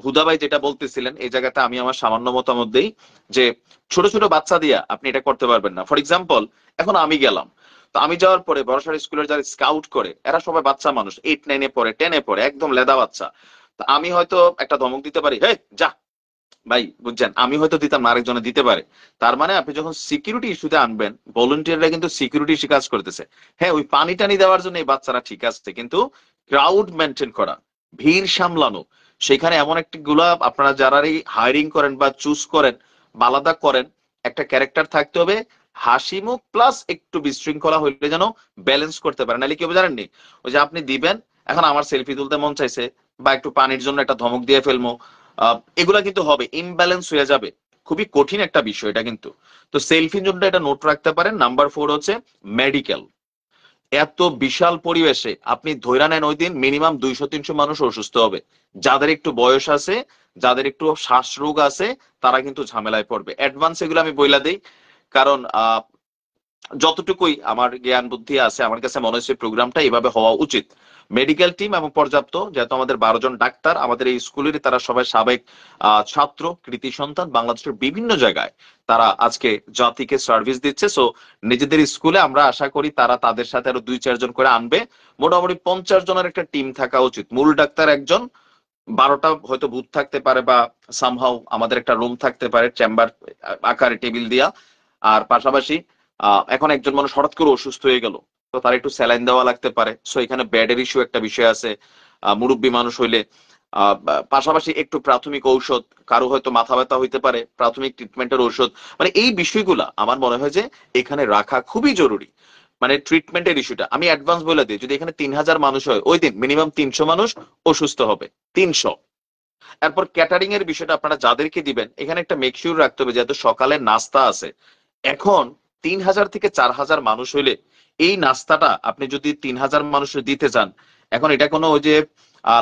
হুদা ভাই যেটা বলতেছিলেন, এই জায়গাতে আমি আমার সামান্য মতামত দেই, যে ছোট ছোট বাচ্চা দিয়া আপনি এটা করতে পারবেন না। ফর এক্সাম্পল, এখন আমি গেলাম, তো আমি যাওয়ার পরে বড়সার স্কুলের যারা স্কাউট করে এরা সবাই বাচ্চা মানুষ, 8 9-এ পড়ে, 10-এ পড়ে, একদম লেদা বাচ্চা। তো আমি হয়তো একটা ধমক দিতে পারি, হে যা ভাই, বুঝছেন, আমি হয়তো দিতাম না, আরেকজনে দিতে পারে। তার মানে আপনি যখন সিকিউরিটি ইস্যুতে আনবেন, ভলেন্টিয়াররা কিন্তু সিকিউরিটি ইস্যু কাজ করতেছে। হ্যাঁ, ওই পানি টানি দেওয়ার জন্য এই বাচ্চারা ঠিক আছে, কিন্তু ক্রাউড মেনটেন করা, ভিড় সামলানো, সেখানে এমন একটি গুলা আপনারা যারা হায়ারিং করেন বা চুজ করেন বা আলাদা করেন, একটা ক্যারেক্টার থাকতে হবে, হাসি মুখ প্লাস একটু বিশৃঙ্খলা হইলে যেন ব্যালেন্স করতে পারে। নাহলে কি হবে জানেননি, ওই যে আপনি দিবেন, এখন আমার সেলফি তুলতে মন চাইছে বা একটু পানির জন্য একটা ধমক দিয়ে ফেলবো, এগুলা কিন্তু হবে, ইমব্যালেন্স হয়ে যাবে। খুবই কঠিন একটা বিষয় এটা কিন্তু। তো সেলফির জন্য এটা নোট রাখতে পারেন। নাম্বার 4 হচ্ছে মেডিকেল। এত বিশাল পরিবেশে আপনি ধৈর্য নেন ওই দিন মিনিমাম 200-300 মানুষ অসুস্থ হবে। যাদের একটু বয়স আছে, যাদের একটু শ্বাস রোগ আছে, তারা কিন্তু ঝামেলায় পড়বে। অ্যাডভান্স এগুলো আমি বইলা দেই, কারণ যতটুকুই আমার জ্ঞান বুদ্ধি আছে, আমার কাছে মনে হচ্ছে প্রোগ্রামটা এভাবে হওয়া উচিত। মেডিকেল টিম এবং পর্যাপ্ত, যেহেতু আমাদের 12 জন ডাক্তার আমাদের এই স্কুলের, তারা সবাই সাবেক ছাত্র, কৃতি সন্তান, বাংলাদেশের বিভিন্ন জায়গায় তারা আজকে জাতিকে সার্ভিস দিচ্ছে। সো নিজেদের স্কুলে আমরা আশা করি তারা তাদের সাথে আরো 2-4 জন করে আনবে। মোটামুটি 50 জনের একটা টিম থাকা উচিত। মূল ডাক্তার একজন, 12টা হয়তো বুথ থাকতে পারে, বা সামহাউ আমাদের একটা রুম থাকতে পারে চেম্বার আকারে টেবিল দিয়া। আর পাশাপাশি এখন একজন মানুষ হঠাৎ করে অসুস্থ হয়ে গেল, তো তার একটু স্যালাইন দেওয়া লাগতে পারে, সো এখানে বেডের ইস্যু একটা বিষয় আছে। মুরব্বী মানুষ হইলে পাশাপাশি একটু প্রাথমিক ঔষধ, কারো হয়তো মাথা ব্যথা হইতে পারে, প্রাথমিক ট্রিটমেন্টের ঔষধ, মানে এই বিষয়গুলা আমার মনে হয় যে এখানে রাখা খুবই জরুরি। মানে ট্রিটমেন্টের ইস্যুটা আমি অ্যাডভান্স বলে দিই, যদি এখানে 3000 মানুষ হয়, ওই দিন মিনিমাম 300 মানুষ অসুস্থ হবে, 300। এরপর ক্যাটারিং এর বিষয়টা আপনারা যাদেরকে দিবেন, এখানে একটা মেকশিওর রাখতে হবে, যেহেতু সকালে নাস্তা আছে। এখন 3000 থেকে 4000 মানুষ হইলে এই নাস্তাটা আপনি যদি 3000 মানুষের দিতে চান, এখন এটা কোনো ওই যে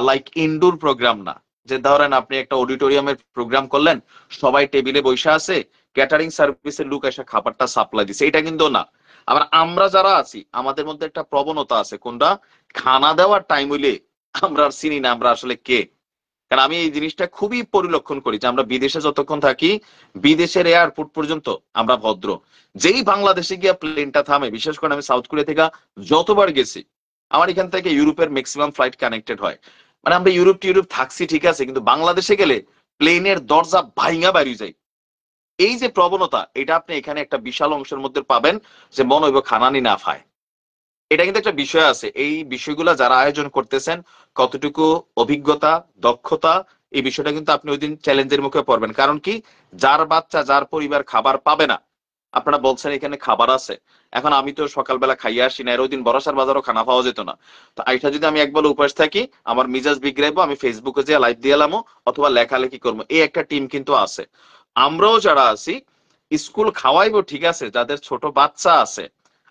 লাইক ইনডোর প্রোগ্রাম না, যে ধরেন আপনি একটা অডিটোরিয়ামের প্রোগ্রাম করলেন, সবাই টেবিলে বসে আছে, ক্যাটারিং সার্ভিসের লোক এসে খাবারটা সাপ্লাই দিছে, এটা কিন্তু না। আবার আমরা যারা আছি আমাদের মধ্যে একটা প্রবণতা আছে, কোনটা, খানা দেওয়ার টাইম হইলে আমরা আর চিনি না আমরা আসলে কে। কারণ আমি এই জিনিসটা খুবই পরিলক্ষণ করি, যে আমরা বিদেশে যতক্ষণ থাকি, বিদেশের এয়ারপোর্ট পর্যন্ত আমরা ভদ্র, যেই বাংলাদেশে গিয়া প্লেনটা থামে, বিশেষ করে আমি সাউথ কোরিয়া থেকে যতবার গেছি, আমার এখান থেকে ইউরোপের ম্যাক্সিমাম ফ্লাইট কানেক্টেড হয়, মানে আমরা ইউরোপ থাকছি ঠিক আছে, কিন্তু বাংলাদেশে গেলে প্লেনের দরজা ভাইঙা বাড়ি যায়। এই যে প্রবণতা, এটা আপনি এখানে একটা বিশাল অংশের মধ্যে পাবেন, যে মনে হইব খানানি না খায়। এটা কিন্তু একটা বিষয় আছে, এই বিষয়গুলা যারা আয়োজন করতেছেন, কতটুকু অভিজ্ঞতা, দক্ষতা, এই বিষয়টা কিন্তু আপনি ওই দিন চ্যালেঞ্জের মুখে পড়বেন। কারণ কি, যার বাচ্চা, যার পরিবার খাবার পাবে না, আপনারা বলছেন এখানে খাবার আছে, এখন আমি তো সকালবেলা খাইয়া আসি না, এর ওই দিন বড়সার বাজারও খানা পাওয়া যেত না। তো আইটা যদি আমি একবেলা উপাস থাকি, আমার মিজাজ বিগড়াইবো, আমি ফেসবুকে যে লাইভ দিয়ে এলামো অথবা লেখালেখি করবো, এই একটা টিম কিন্তু আছে। আমরাও যারা আছি স্কুল খাওয়াইবো ঠিক আছে, যাদের ছোট বাচ্চা আছে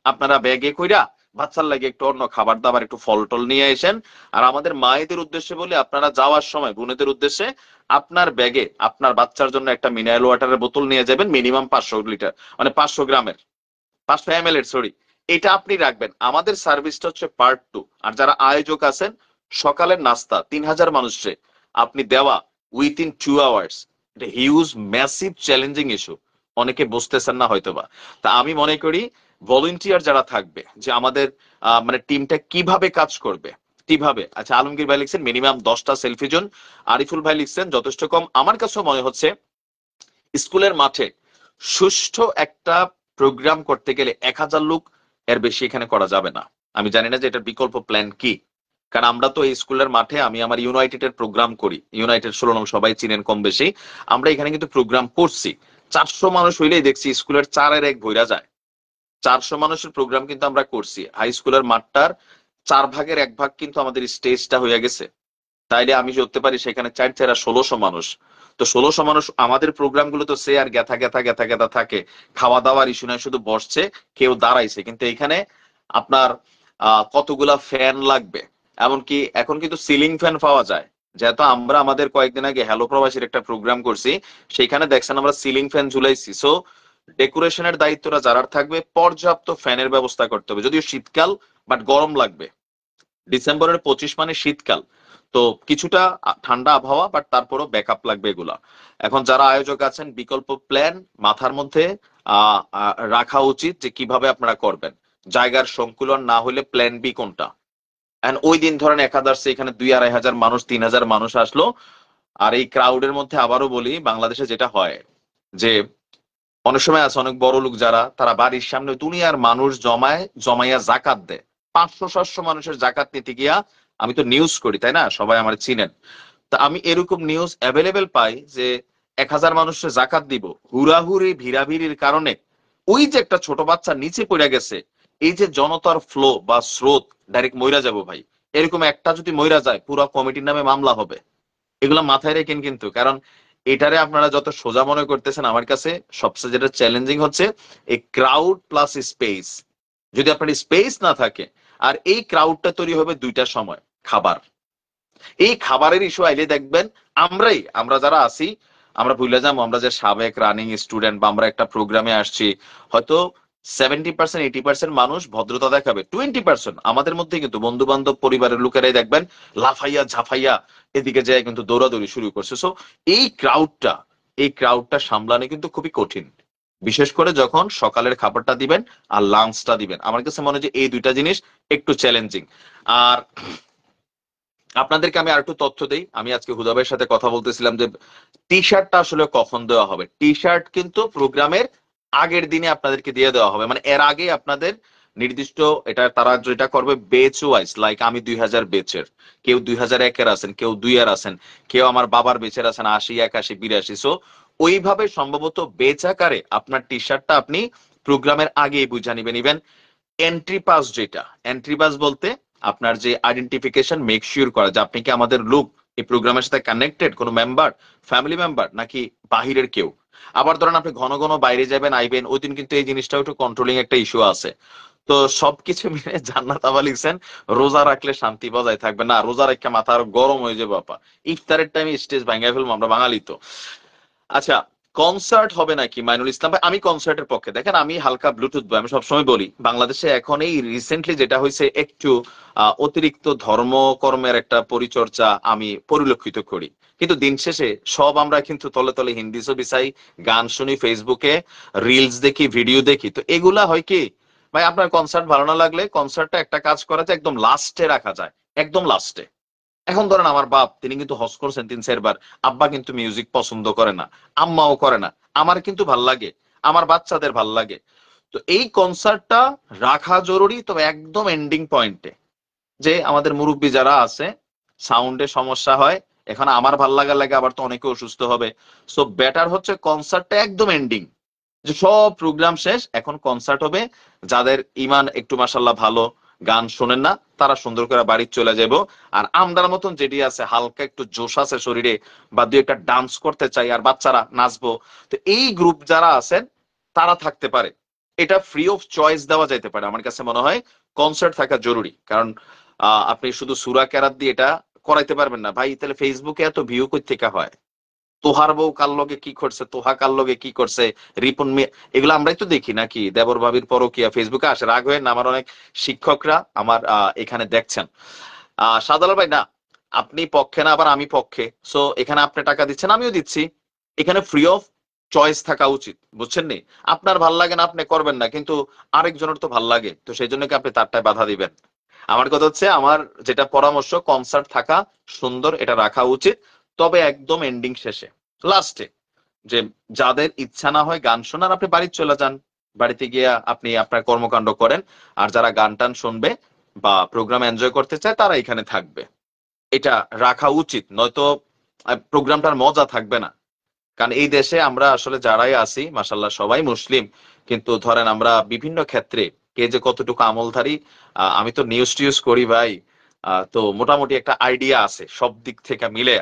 আপনারা ব্যাগে কইরা বাচ্চার লাগে একটু অন্য খাবার দাবার, একটু ফল টল নিয়ে আসেন। আর আমাদের মায়েদের উদ্দেশ্যে বলি, আপনারা যাওয়ার সময় বোনেদের উদ্দেশ্যে আপনার ব্যাগে আপনার বাচ্চার জন্য একটা মিনারেল ওয়াটারের বোতল নিয়ে যাবেন, মিনিমাম 500 লিটার, মানে 500 গ্রামের, 500 ml এর, সরি, এটা আপনি রাখবেন। আমাদের সার্ভিসটা হচ্ছে পার্ট 2। আর যারা আয়োজক আছেন, সকালের নাস্তা 3000 মানুষে আপনি দেওয়া উইথিন 2 আওয়ার্স, এটা হিউজ ম্যাসিভ চ্যালেঞ্জিং ইস্যু, অনেকে বুঝতেছেন না হয়তোবা। তা আমি মনে করি ভলেন্টিয়ার যারা থাকবে, যে আমাদের মানে টিমটা কিভাবে কাজ করবে, কিভাবে। আচ্ছা, আলমগীর ভাই লিখছেন মিনিমাম 10টা সেলফি জোন। আরিফুল ভাই লিখছেন যথেষ্ট কম। আমার কাছেও মনে হচ্ছে স্কুলের মাঠে সুষ্ঠু একটা প্রোগ্রাম করতে গেলে 1000 লোক এর বেশি এখানে করা যাবে না। আমি জানি না যে এটার বিকল্প প্ল্যান কি, কারণ আমরা তো এই স্কুলের মাঠে, আমি আমার ইউনাইটেড এর প্রোগ্রাম করি, ইউনাইটেড 16 নং সবাই চিনেন কম বেশি, আমরা এখানে কিন্তু প্রোগ্রাম করছি। 400 মানুষ হইলেই দেখছি স্কুলের 4-1 ভইরা যায়। 400 মানুষের প্রোগ্রাম কিন্তু আমরা করছি। হাই স্কুলের মাঠটার 4/1 কিন্তু আমাদের স্টেজটা হয়ে গেছে। তাইলে আমি ধরতে পারি সেখানে 4-4-1600 মানুষ। তো 1600 মানুষ আমাদের প্রোগ্রাম গুলো তো সে আর গ্যাথা গ্যাথা গ্যাথা গ্যাথা থাকে, খাওয়া দাওয়ার ইস্যু নয়, শুধু বসছে, কেউ দাঁড়াইছে। কিন্তু এখানে আপনার কতগুলা ফ্যান লাগবে, এমনকি এখন কিন্তু সিলিং ফ্যান পাওয়া যায়। যেহেতু আমরা আমাদের কয়েকদিন আগে হ্যালো প্রবাসীর একটা প্রোগ্রাম করছি, সেখানে দেখছেন আমরা সিলিং ফ্যান ঝুলাইছি। সো ডেকোরেশনের দায়িত্বটা যারা থাকবে, পর্যাপ্ত ফ্যানের ব্যবস্থা করতে হবে। যদিও শীতকাল, বাট গরম লাগবে। ডিসেম্বরের 25 মানে শীতকাল, তো কিছুটা ঠান্ডা আবহাওয়া, বাট তারপরও ব্যাকআপ লাগবে এগুলা। এখন যারা আয়োজক আছেন, বিকল্প প্ল্যান মাথার মধ্যে রাখা উচিত যে কিভাবে আপনারা করবেন। জায়গার সংকুলন না হলে প্ল্যান বি কোনটা। এন্ড ওই দিন ধরেন 1000, এখানে 2-2500 মানুষ, 3000 মানুষ আসলো। আর এই ক্রাউডের মধ্যে আবারও বলি, বাংলাদেশে যেটা হয় যে অনেক সময় আছে অনেক বড় লোক যারা, তারা বাড়ির সামনে দুনিয়ার মানুষ জমাইয়া জাকাত দেয়। 500-700 মানুষের জাকাত নিতে গিয়া, আমি তো নিউজ করি তাই না, সবাই আমার চিনেন, তা আমি এরকম নিউজ অ্যাভেলেবেল পাই যে 1000 মানুষের জাকাত দিব, হুড়াহুড়ি ভিড়াভিড়ির কারণে ওই যে একটা ছোট বাচ্চা নিচে পড়ে গেছে, এই যে জনতার ফ্লো বা স্রোত, ডাইরেক্ট মইরা যাবো ভাই। এরকম একটা যদি মইরা যায়, পুরো কমিটির নামে মামলা হবে। এগুলো মাথায় রেখেন কিন্তু, কারণ এটারে আপনারা যত সোজা মনে করতেছেন, আমার কাছে সবচেয়ে যেটা চ্যালেঞ্জিং হচ্ছে এই ক্রাউড প্লাস স্পেস। যদি আপনার স্পেস না থাকে, আর এই ক্রাউডটা তৈরি হবে 2টার সময়, খাবার। এই খাবারের ইস্যু আইলে দেখবেন আমরা যারা আছি, আমরা ভুলে যাবো আমরা যে সাবেক রানিং স্টুডেন্ট, বা আমরা একটা প্রোগ্রামে আসছি, হয়তো 70%-80% মানুষ ভদ্রতা দেখাবে, 20% আমাদের মধ্যে কিন্তু বন্ধু বান্ধব পরিবারের লোকেরাই দেখবেন লাফাইয়া ঝাফাইয়া এদিকে যায় কিন্তু দৌড়াদৌড়ি শুরু করছে। সো এই ক্রাউডটা সামলানো কিন্তু খুবই কঠিন, বিশেষ করে যখন সকালের খাবারটা দিবেন আর লাঞ্চটা দিবেন। আমার কাছে মনে হয় যে এই 2টা জিনিস একটু চ্যালেঞ্জিং। আর আপনাদেরকে আমি আর একটু তথ্য দেই। আমি আজকে হুদা ভাইয়ের সাথে কথা বলতেছিলাম যে টি শার্টটা আসলে কখন দেওয়া হবে। টি শার্ট কিন্তু প্রোগ্রামের আগের দিনে আপনাদেরকে দিয়ে দেওয়া হবে, মানে এর আগে আপনাদের নির্দিষ্ট, এটা তারা যেটা করবে বেচ ওয়াইজ, লাইক আমি 2000 বেচের, কেউ 2001-এর আছেন, কেউ 2-এর আছেন, কেউ আমার বাবার বেচের আছেন 80, 81, 82। সো ওইভাবে সম্ভবত বেচ আকারে আপনার টি শার্টটা আপনি প্রোগ্রামের আগেই বুঝা নিবেন। ইভেন এন্ট্রি পাস, যেটা এন্ট্রি পাস বলতে আপনার যে আইডেন্টিফিকেশন মেক শিওর করা যে আপনি কি আমাদের লোক, এই প্রোগ্রামের সাথে কানেক্টেড, কোনো মেম্বার, ফ্যামিলি মেম্বার, নাকি বাহিরের কেউ। আবার ধরেন আপনি ঘন ঘন বাইরে যাবেন আইবেন, ওই দিন কিন্তু এই জিনিসটাও একটু কন্ট্রোলিং একটা ইস্যু আছে। তো সবকিছু মিলে জান্নাত আবা লিখছেন রোজা রাখলে শান্তি বজায় থাকবে না, রোজা রেখে মাথা আরো গরম হয়ে যাবে বাপা, ইফতারের টাইমে স্টেজ ভাঙা ফেলবো আমরা বাঙালি তো। আচ্ছা, কনসার্ট হবে নাকি মাইনুল ইসলাম ভাই? আমি কনসার্টের পক্ষে। দেখেন, আমি হালকা ব্লুটুথ বয়, আমি সবসময় বলি বাংলাদেশে এখন এই রিসেন্টলি যেটা হয়েছে, একটু অতিরিক্ত ধর্মকর্মের একটা পরিচর্যা আমি পরিলক্ষিত করি। কিন্তু দিন শেষে সব আমরা কিন্তু তলে তলে হিন্দি ছবি চাই, গান শুনি, ফেসবুকে রিলস দেখি, ভিডিও দেখি। তো এগুলা হয় কি ভাই, আপনার কনসার্ট ভালো না লাগলে কনসার্টটা একটা কাজ করা যায়, একদম লাস্টে রাখা যায়, একদম লাস্টে। এখন ধরেন আমার বাপ, তিনি কিন্তু হজ করছেন 3-4 বার, আব্বা কিন্তু মিউজিক পছন্দ করে না, আম্মাও করে না, আমার কিন্তু ভাল লাগে, আমার বাচ্চাদের ভাল লাগে। তো এই কনসার্টটা রাখা জরুরি, তবে একদম এন্ডিং পয়েন্টে, যে আমাদের মুরব্বী যারা আছে, সাউন্ডে সমস্যা হয়, এখন আমার ভাল লাগা লাগে, আবার তো অনেকে অসুস্থ হবে। সো বেটার হচ্ছে কনসার্টটা একদম এন্ডিং, যে সব প্রোগ্রাম শেষ, এখন কনসার্ট হবে। যাদের ইমান একটু মাশাল্লাহ ভালো, গান শোনেন না, তারা সুন্দর করে বাড়ি চলে যাব। আর আমরার মতন যেটি আছে, হালকা একটু জোশ আছে শরীরে, বা 2-একটা ডান্স করতে চাই, আর বাচ্চারা নাচবো, তো এই গ্রুপ যারা আছেন তারা থাকতে পারে। এটা ফ্রি অফ চয়েস দেওয়া যাইতে পারে। আমার কাছে মনে হয় কনসার্ট থাকা জরুরি, কারণ আপনি শুধু সুরা কেরাত দিয়ে এটা করাইতে পারবেন না ভাই, তাহলে ফেসবুকে এত ভিউ কই থেকে হয়? তোহার বউ কার লগে কি করছে, তোহা কার লগে কি করছে, রিপন মিয়া, এগুলো আমরাই তো দেখি নাকি? দেবর ভাবির পরকিয়া ফেসবুকে আসে, রাগ হয়ে না, আমার অনেক শিক্ষকরা আমার এখানে দেখছেন। সাদাল ভাই, না আপনি পক্ষে না, আবার আমি পক্ষে। সো এখানে আপনি টাকা দিচ্ছেন, আমিও দিচ্ছি, এখানে ফ্রি অফ চয়েস থাকা উচিত, বুঝছেন নি? আপনার ভাল লাগে না আপনি করবেন না, কিন্তু আরেকজনের তো ভাল লাগে, তো সেই জন্য কি আপনি তারটায় বাধা দিবেন? আমার কথা হচ্ছে, আমার যেটা পরামর্শ, কনসার্ট থাকা সুন্দর, এটা রাখা উচিত, তবে একদম এন্ডিং শেষে, লাস্টে, যে যাদের ইচ্ছা না হয় গান শোনার, আপনি বাড়ি চলে যান, বাড়িতে গিয়ে আপনি আপনার কর্মকাণ্ড করেন, আর যারা গান টান শুনবে বা প্রোগ্রাম এনজয় করতে চায় তারা এখানে থাকবে। এটা রাখা উচিত, নয়তো প্রোগ্রামটার মজা থাকবে না। কারণ এই দেশে আমরা আসলে যারাই আছি মাশাল্লাহ সবাই মুসলিম, কিন্তু ধরেন আমরা বিভিন্ন ক্ষেত্রে কে যে কতটুকু আমলধারী, আমি তো নিউজ টিউজ করি ভাই, তো মোটামুটি একটা আইডিয়া আছে সব দিক থেকে মিলে।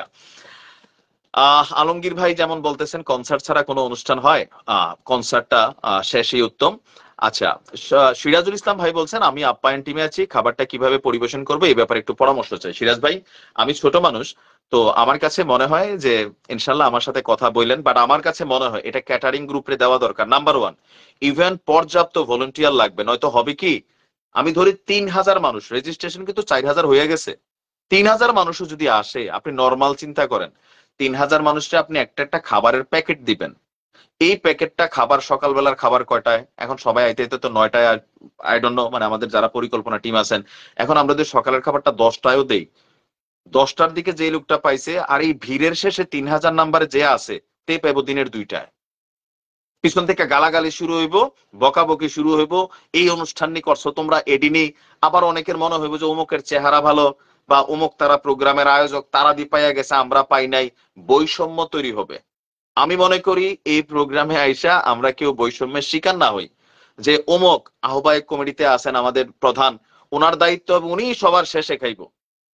আলমগীর ভাই যেমন বলতেছেন কনসার্ট ছাড়া কোনো অনুষ্ঠান হয়, কনসার্টটা শেষই উত্তম। আচ্ছা, সিরাজুল ইসলাম ভাই বলছেন আমি আপ্যায়ন টিমে আছি, খাবারটা কিভাবে পরিবেশন করবো এই ব্যাপারে একটু পরামর্শ চাই। সিরাজ ভাই, আমি ছোট মানুষ, তো আমার কাছে মনে হয় যে ইনশাল্লাহ আমার সাথে কথা বললেন, বাট আমার কাছে মনে হয় এটা ক্যাটারিং গ্রুপে দেওয়া দরকার। নাম্বার ওয়ান, ইভেন পর্যাপ্ত ভলেন্টিয়ার লাগবে, নয়তো হবে কি, আমি ধরি 3,000 মানুষ, রেজিস্ট্রেশন কিন্তু 4,000 হয়ে গেছে, 3,000 মানুষও যদি আসে, আপনি নর্মাল চিন্তা করেন, 3,000 মানুষকে আপনি একটা একটা খাবারের প্যাকেট দিবেন, এই প্যাকেটটা খাবার সকালবেলার খাবার কয়টায়, এখন সবাই আইতে আইতে তো 9টায়, আই ডোন্ট নো, মানে আমাদের যারা পরিকল্পনা টিম আছেন, এখন আমরা যদি সকালের খাবারটা 10টায়ও দেই, 10টার দিকে যে লোকটা পাইছে, আর এই ভিড়ের শেষে 3,000 নাম্বারে যে আছে তে পাইবো দিনের 2টায়, পিছন থেকে গালাগালি শুরু হইব, বকাবকি শুরু হইব, এই অনুষ্ঠান নি করছো তোমরা এডিনি। আবার অনেকের মনে হইব যে অমুকের চেহারা ভালো, বা অমুক তারা প্রোগ্রামের আয়োজক, তারা দি পাইয়া গেছে আমরা পাই নাই, বৈষম্য তৈরি হবে। আমি মনে করি এই প্রোগ্রামে আইসা আমরা কেউ বৈষম্যের শিকার না হই, যে অমুক আহ্বায়ক কমিটিতে আছেন আমাদের প্রধান, ওনার দায়িত্ব হবে উনি সবার শেষে খাইব।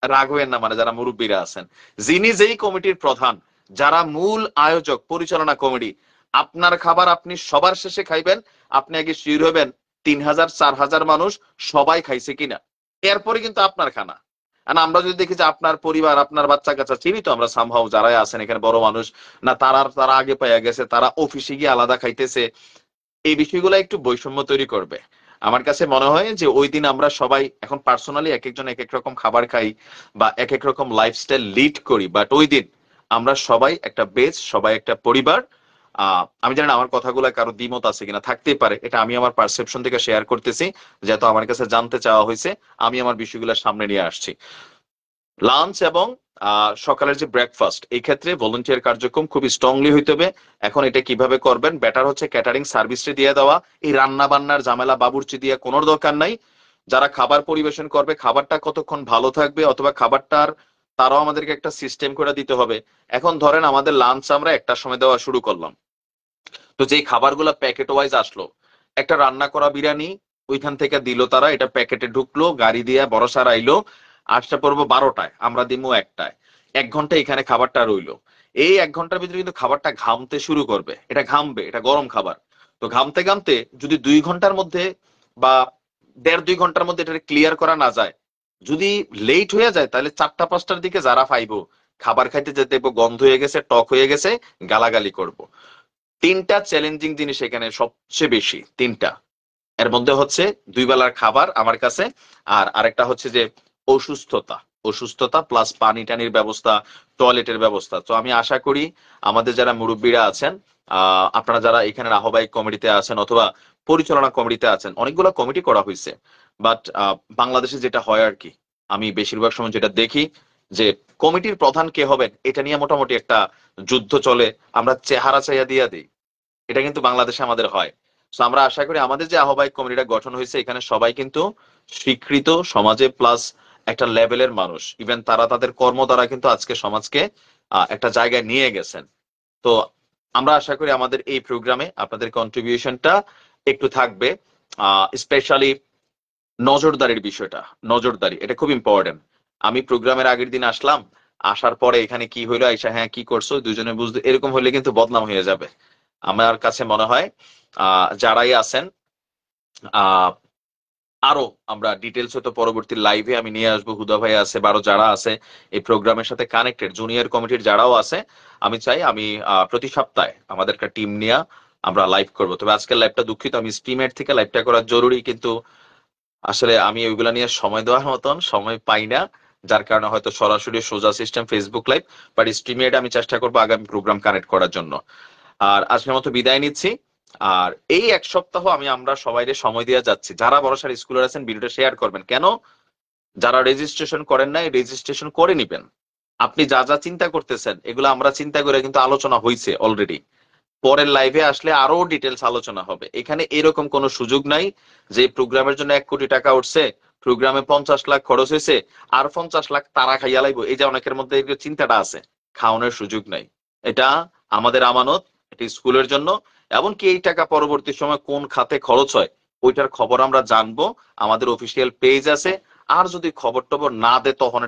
রাগ হইয়েন না, মানে যারা মুরব্বীরা আছেন, যিনি যেই কমিটির প্রধান, যারা মূল আয়োজক পরিচালনা কমিটি, আপনার খাবার আপনি সবার শেষে খাইবেন, আপনি আগে শিওর হবেন 3,000 4,000 মানুষ সবাই খাইছে কিনা, এরপরে কিন্তু আপনার খানা। আর আমরা যদি দেখি যে আপনার পরিবার, আপনার বাচ্চা কাচ্চা, চিনি তো আমরা সামহাও যারাই আছেন এখানে বড় মানুষ, না তারা আগে পাইয়া গেছে, তারা অফিসে গিয়ে আলাদা খাইতেছে, এই বিষয়গুলো একটু বৈষম্য তৈরি করবে। আমার কাছে মনে হয় যে ওই দিন আমরা সবাই এখন পার্সোনালি এক একজন এক এক রকম খাবার খাই বা এক এক রকম লাইফস্টাইল লিড করি, বাট ওই দিন আমরা সবাই একটা বেচ, সবাই একটা পরিবার। আমি জানি না আমার কথাগুলো কারো দ্বিমত আছে কিনা, থাকতেই পারে, এটা আমি আমার পারসেপশন থেকে শেয়ার করতেছি, যেহেতু আমার কাছে জানতে চাওয়া হয়েছে, আমি আমার বিষয়গুলো সামনে নিয়ে আসছি। লাঞ্চ এবং সকালের যে ব্রেকফাস্ট, এই ক্ষেত্রে ভলেন্টিয়ার কার্যক্রম খুবই স্ট্রংলি হইতে হবে। এখন এটা কিভাবে করবেন, বেটার হচ্ছে ক্যাটারিং সার্ভিসটা দিয়ে দেওয়া, এই রান্না বান্নার ঝামেলা বাবুর্চি দিয়ে কোনো দরকার নাই। যারা খাবার পরিবেশন করবে, খাবারটা কতক্ষণ ভালো থাকবে, অথবা খাবারটার তারাও আমাদেরকে একটা সিস্টেম করে দিতে হবে। এখন ধরেন আমাদের লাঞ্চ আমরা 1টার সময় দেওয়া শুরু করলাম, তো যেই খাবারগুলো প্যাকেট ওয়াইজ আসলো, একটা রান্না করা বিরিয়ানি ওইখান থেকে দিল তারা, এটা প্যাকেটে ঢুকলো, গাড়ি দিয়ে বড়সার আইলো, আসতে পড়বো 12টায়, আমরা দিমু 1টায়, 1 ঘন্টা এখানে খাবারটা রইলো। এই 1 ঘন্টার ভিতরে কিন্তু খাবারটা ঘামতে শুরু করবে, এটা ঘামবে, এটা গরম খাবার, তো ঘামতে ঘামতে যদি 2 ঘন্টার মধ্যে বা 1.5-2 ঘন্টার মধ্যে এটা ক্লিয়ার করা না যায়, যদি লেট হয়ে যায়, তাহলে 4টা 5টার দিকে যারা পাইবো খাবার খাইতে যেতে দেখবো গন্ধ হয়ে গেছে, টক হয়ে গেছে, গালাগালি করব। 3টা চ্যালেঞ্জিং জিনিস এখানে সবচেয়ে বেশি, 3টা, এর মধ্যে হচ্ছে 2 বেলার খাবার আমার কাছে, আর আরেকটা হচ্ছে যে অসুস্থতা, অসুস্থতা প্লাস পানি টানির ব্যবস্থা, টয়লেটের ব্যবস্থা। তো আমি আশা করি আমাদের যারা মুরব্বীরা আছেন, আপনারা যারা এখানে আহ্বায়ক কমিটিতে আছেন অথবা পরিচালনা কমিটিতে আছেন, অনেকগুলো কমিটি করা হয়েছে, বাট বাংলাদেশে যেটা হয় আর কি, আমি বেশিরভাগ সময় যেটা দেখি যে কমিটির প্রধান কে হবেন এটা নিয়ে মোটামুটি একটা যুদ্ধ চলে, আমরা চেহারা চাইয়া দিয়া দিই, এটা কিন্তু বাংলাদেশে আমাদের হয়। তো আমরা আশা করি আমাদের যে আহ্বায়ক কমিটিটা গঠন হয়েছে, এখানে সবাই কিন্তু স্বীকৃত সমাজে প্লাস একটা লেভেলের মানুষ, ইভেন তারা তাদের কর্ম দ্বারা কিন্তু আজকে সমাজকে একটা জায়গায় নিয়ে গেছেন। তো আমরা আশা করি আমাদের এই প্রোগ্রামে আপনাদের কন্ট্রিবিউশনটা একটু থাকবে, স্পেশালি নজরদারির বিষয়টা, নজরদারি এটা খুব ইম্পর্টেন্ট। আমি প্রোগ্রামের আগের দিন আসলাম, আসার পরে এখানে কি হইলো, আইসা হ্যাঁ কি করছো দুজনে বুঝতে, এরকম হলে কিন্তু বদনাম হয়ে যাবে। আমার কাছে মনে হয় যারাই আছেন, আহ আরো আমরা ডিটেলস হয়তো পরবর্তী লাইভে আমি নিয়ে আসবো, হুদা ভাই আছে, বারো যারা আছে এই প্রোগ্রামের সাথে কানেক্টেড, জুনিয়র কমিটির যারাও আছে, আমি চাই আমি প্রতি সপ্তাহে আমাদের একটা টিম নিয়ে আমরা লাইভ করবো। তবে আজকের লাইভটা দুঃখিত, আমি স্ট্রিমের থেকে লাইভটা করা জরুরি, কিন্তু আসলে আমি ওইগুলা নিয়ে সময় দেওয়ার মতন সময় পাই না, যার কারণে হয়তো সরাসরি সোজা সিস্টেম ফেসবুক লাইভ, বাট স্ট্রিমেট আমি চেষ্টা করবো আগামী প্রোগ্রাম কানেক্ট করার জন্য। আর আজকের মতো বিদায় নিচ্ছি। আর এই এক সপ্তাহ আমরা সবাই সময় দিয়ে যাচ্ছি। যারা বড়সার স্কুলের আছেন ভিডিওটা শেয়ার করবেন। কেন? যারা রেজিস্ট্রেশন করেন নাই রেজিস্ট্রেশন করে নিবেন। আপনি যা যা চিন্তা করতেছেন এগুলো আমরা চিন্তা করে কিন্তু আলোচনা হয়েছে অলরেডি। পরের লাইভে আসলে আরো ডিটেলস আলোচনা হবে। এখানে এরকম কোনো সুযোগ নাই যে প্রোগ্রামের জন্য 1 কোটি টাকা উঠছে, প্রোগ্রামে 50 লাখ খরচ হয়েছে, আর 50 লাখ তারা খাইয়া লাইব। এই যে অনেকের মধ্যে এই যে চিন্তাটা আছে, খাওয়ানোর সুযোগ নাই। এটা আমাদের আমানত, এটা স্কুলের জন্য। এমনকি এই টাকা পরবর্তী সময় কোন খাতে খরচ হয় ওইটার খবর আমরা জানবো। আমাদের অফিসিয়াল পেজ আছে। আর যদি খবর টবর না দেয় তখন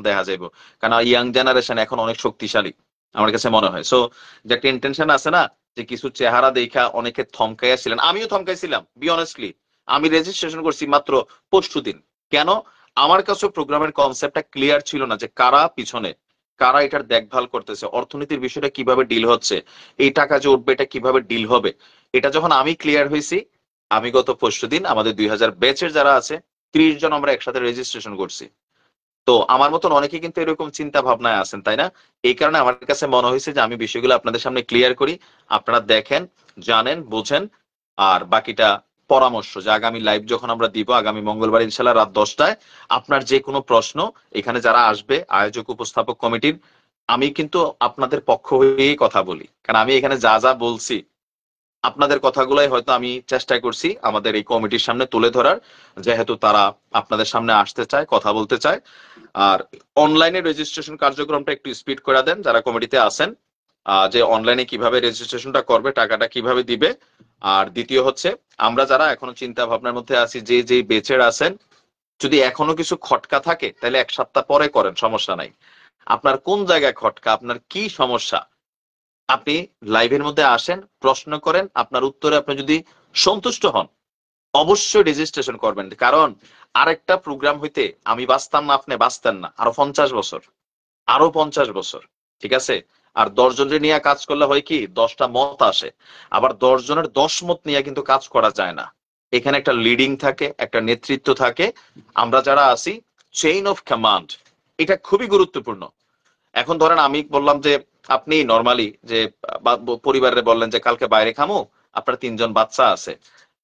দেখা যাইব। কারণ ইয়াং জেনারেশন এখন অনেক শক্তিশালী আমার কাছে মনে হয়। সো যে একটা ইন্টেনশন আছে না যে কিছু চেহারা দেখা অনেকে থমকাইয়াছিলেন, আমিও থমকাইছিলাম। বি অনেস্টলি আমি রেজিস্ট্রেশন করছি মাত্র পরশুদিন। কেন? আমার কাছে প্রোগ্রামের কনসেপ্টটা ক্লিয়ার ছিল না যে কারা পিছনে, কারা এটার দেখভাল করতেছে, অর্থনীতির বিষয়টা কিভাবে ডিল হচ্ছে, এই টাকা যে উঠবে এটা কিভাবে ডিল হবে। এটা যখন আমি ক্লিয়ার হয়েছি, আমি গত পরশুদিন আমাদের 2000 ব্যাচের যারা আছে 30 জন আমরা একসাথে রেজিস্ট্রেশন করছি। তো আমার মতন অনেকে কিন্তু এরকম চিন্তা ভাবনায় আছেন, তাই না? এই কারণে আমার কাছে মনে হয়েছে যে আমি বিষয়গুলো আপনাদের সামনে ক্লিয়ার করি, আপনারা দেখেন, জানেন, বোঝেন। আর বাকিটা পরামর্শ যে আগামী লাইভ যখন আমরা দিব আগামী মঙ্গলবার ইনশাল্লাহ রাত 10টায়, আপনার যে কোনো প্রশ্ন এখানে যারা আসবে আয়োজক উপস্থাপক কমিটির, আমি কিন্তু আপনাদের পক্ষ হয়েই কথা বলি। কারণ আমি এখানে যা যা বলছি আপনাদের কথাগুলাই হয়তো আমি চেষ্টা করছি আমাদের এই কমিটির সামনে তুলে ধরার, যেহেতু তারা আপনাদের সামনে আসতে চায়, কথা বলতে চায়। আর অনলাইনে রেজিস্ট্রেশন কার্যক্রমটা একটু স্পিড করে দেন যারা কমিটিতে আছেন, যে অনলাইনে কিভাবে রেজিস্ট্রেশনটা করবে, টাকাটা কিভাবে দিবে। আর দ্বিতীয় হচ্ছে আমরা যারা এখনো চিন্তা ভাবনার মধ্যে আছি, যে বেচের আছেন, যদি এখনো কিছু খটকা থাকে তাহলে 1 সপ্তাহ পরে করেন, সমস্যা নাই। আপনার কোন জায়গায় খটকা, আপনার কি সমস্যা, আপনি লাইভের মধ্যে আসেন, প্রশ্ন করেন, আপনার উত্তরে আপনি যদি সন্তুষ্ট হন অবশ্যই রেজিস্ট্রেশন করবেন। কারণ আরেকটা প্রোগ্রাম হইতে আমি বাঁচতাম না, আপনি বাঁচতেন না আরো 50 বছর, আরো 50 বছর। ঠিক আছে? আর 10 জনের নিয়ে কাজ করলে হয় কি 10টা মত আসে। আবার 10 জনের 10 মত নিয়ে কিন্তু কাজ করা যায় না। এখানে একটা লিডিং থাকে, একটা নেতৃত্ব থাকে। আমরা যারা আছি চেইন অফ কমান্ড, এটা খুবই গুরুত্বপূর্ণ। এখন ধরেন আমি বললাম যে আপনি নরমালি যে পরিবারে বললেন যে কালকে বাইরে খামো, আপনার 3 জন বাচ্চা আছে,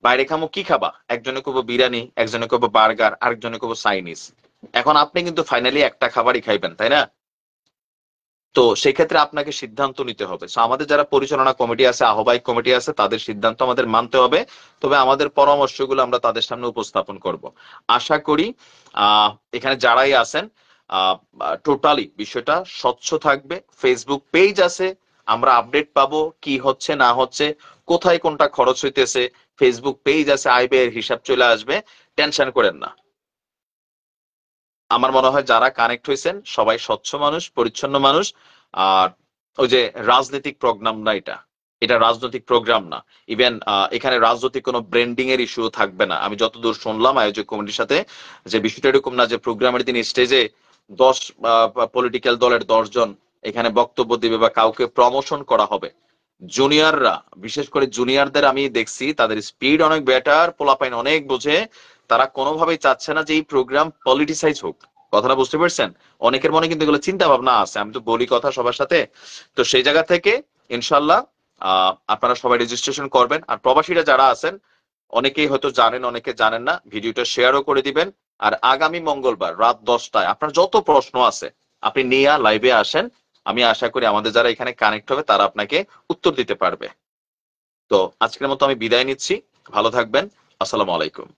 বাইরে খামো, কি খাবা? একজনে কব বিরিয়ানি, একজনে কব বার্গার, আরেকজনে কব চাইনিজ। এখন আপনি কিন্তু ফাইনালি একটা খাবারই খাইবেন, তাই না? তো সেই ক্ষেত্রে আপনাকে সিদ্ধান্ত নিতে হবে। সো আমাদের যারা পরিচালনা কমিটি আছে, আহ্বায়ক কমিটি আছে, তাদের সিদ্ধান্ত আমাদের মানতে হবে। তবে আমাদের পরামর্শগুলো আমরা তাদের সামনে উপস্থাপন করব। আশা করি এখানে যারাই আছেন টোটালি বিষয়টা স্বচ্ছ থাকবে। ফেসবুক পেজ আছে, আমরা আপডেট পাবো কি হচ্ছে না হচ্ছে, কোথায় কোনটা খরচ হইতেছে। ফেসবুক পেজ আছে, আয় ব্যয়ের হিসাব চলে আসবে, টেনশন করেন না। আমার মনে হয় যারা কানেক্ট হয়েছেন সবাই স্বচ্ছ মানুষ, পরিচ্ছন্ন মানুষ। আর ওই যে রাজনৈতিক প্রোগ্রাম না, এটা রাজনৈতিক প্রোগ্রাম না। ইভেন এখানে রাজনৈতিক কোনো ব্র্যান্ডিং এর ইস্যু থাকবে না। আমি যতদূর শুনলাম আয়োজক কমিটির সাথে, যে বিষয়টা এরকম না যে প্রোগ্রামের দিন স্টেজে 10 পলিটিক্যাল দলের 10 জন এখানে বক্তব্য দিবে বা কাউকে প্রমোশন করা হবে। জুনিয়ররা, বিশেষ করে জুনিয়রদের আমি দেখছি তাদের স্পিড অনেক বেটার, পোলাপাইন অনেক বোঝে। তারা কোনোভাবেই চাচ্ছে না যে এই প্রোগ্রাম পলিটিসাইজ হোক। কথাটা বুঝতে পারছেন? অনেকের মনে কিন্তু এগুলো চিন্তা ভাবনা আছে, আমি তো বলি কথা সবার সাথে। তো সেই জায়গা থেকে ইনশাল্লাহ আপনারা সবাই রেজিস্ট্রেশন করবেন। আর প্রবাসীরা যারা আছেন অনেকেই হয়তো জানেন, অনেকে জানেন না, ভিডিওটা শেয়ারও করে দিবেন। আর আগামী মঙ্গলবার রাত 10টায় আপনার যত প্রশ্ন আছে আপনি নিয়ে লাইভে আসেন। আমি আশা করি আমাদের যারা এখানে কানেক্ট হবে তারা আপনাকে উত্তর দিতে পারবে। তো আজকের মতো আমি বিদায় নিচ্ছি, ভালো থাকবেন, আসসালামু আলাইকুম।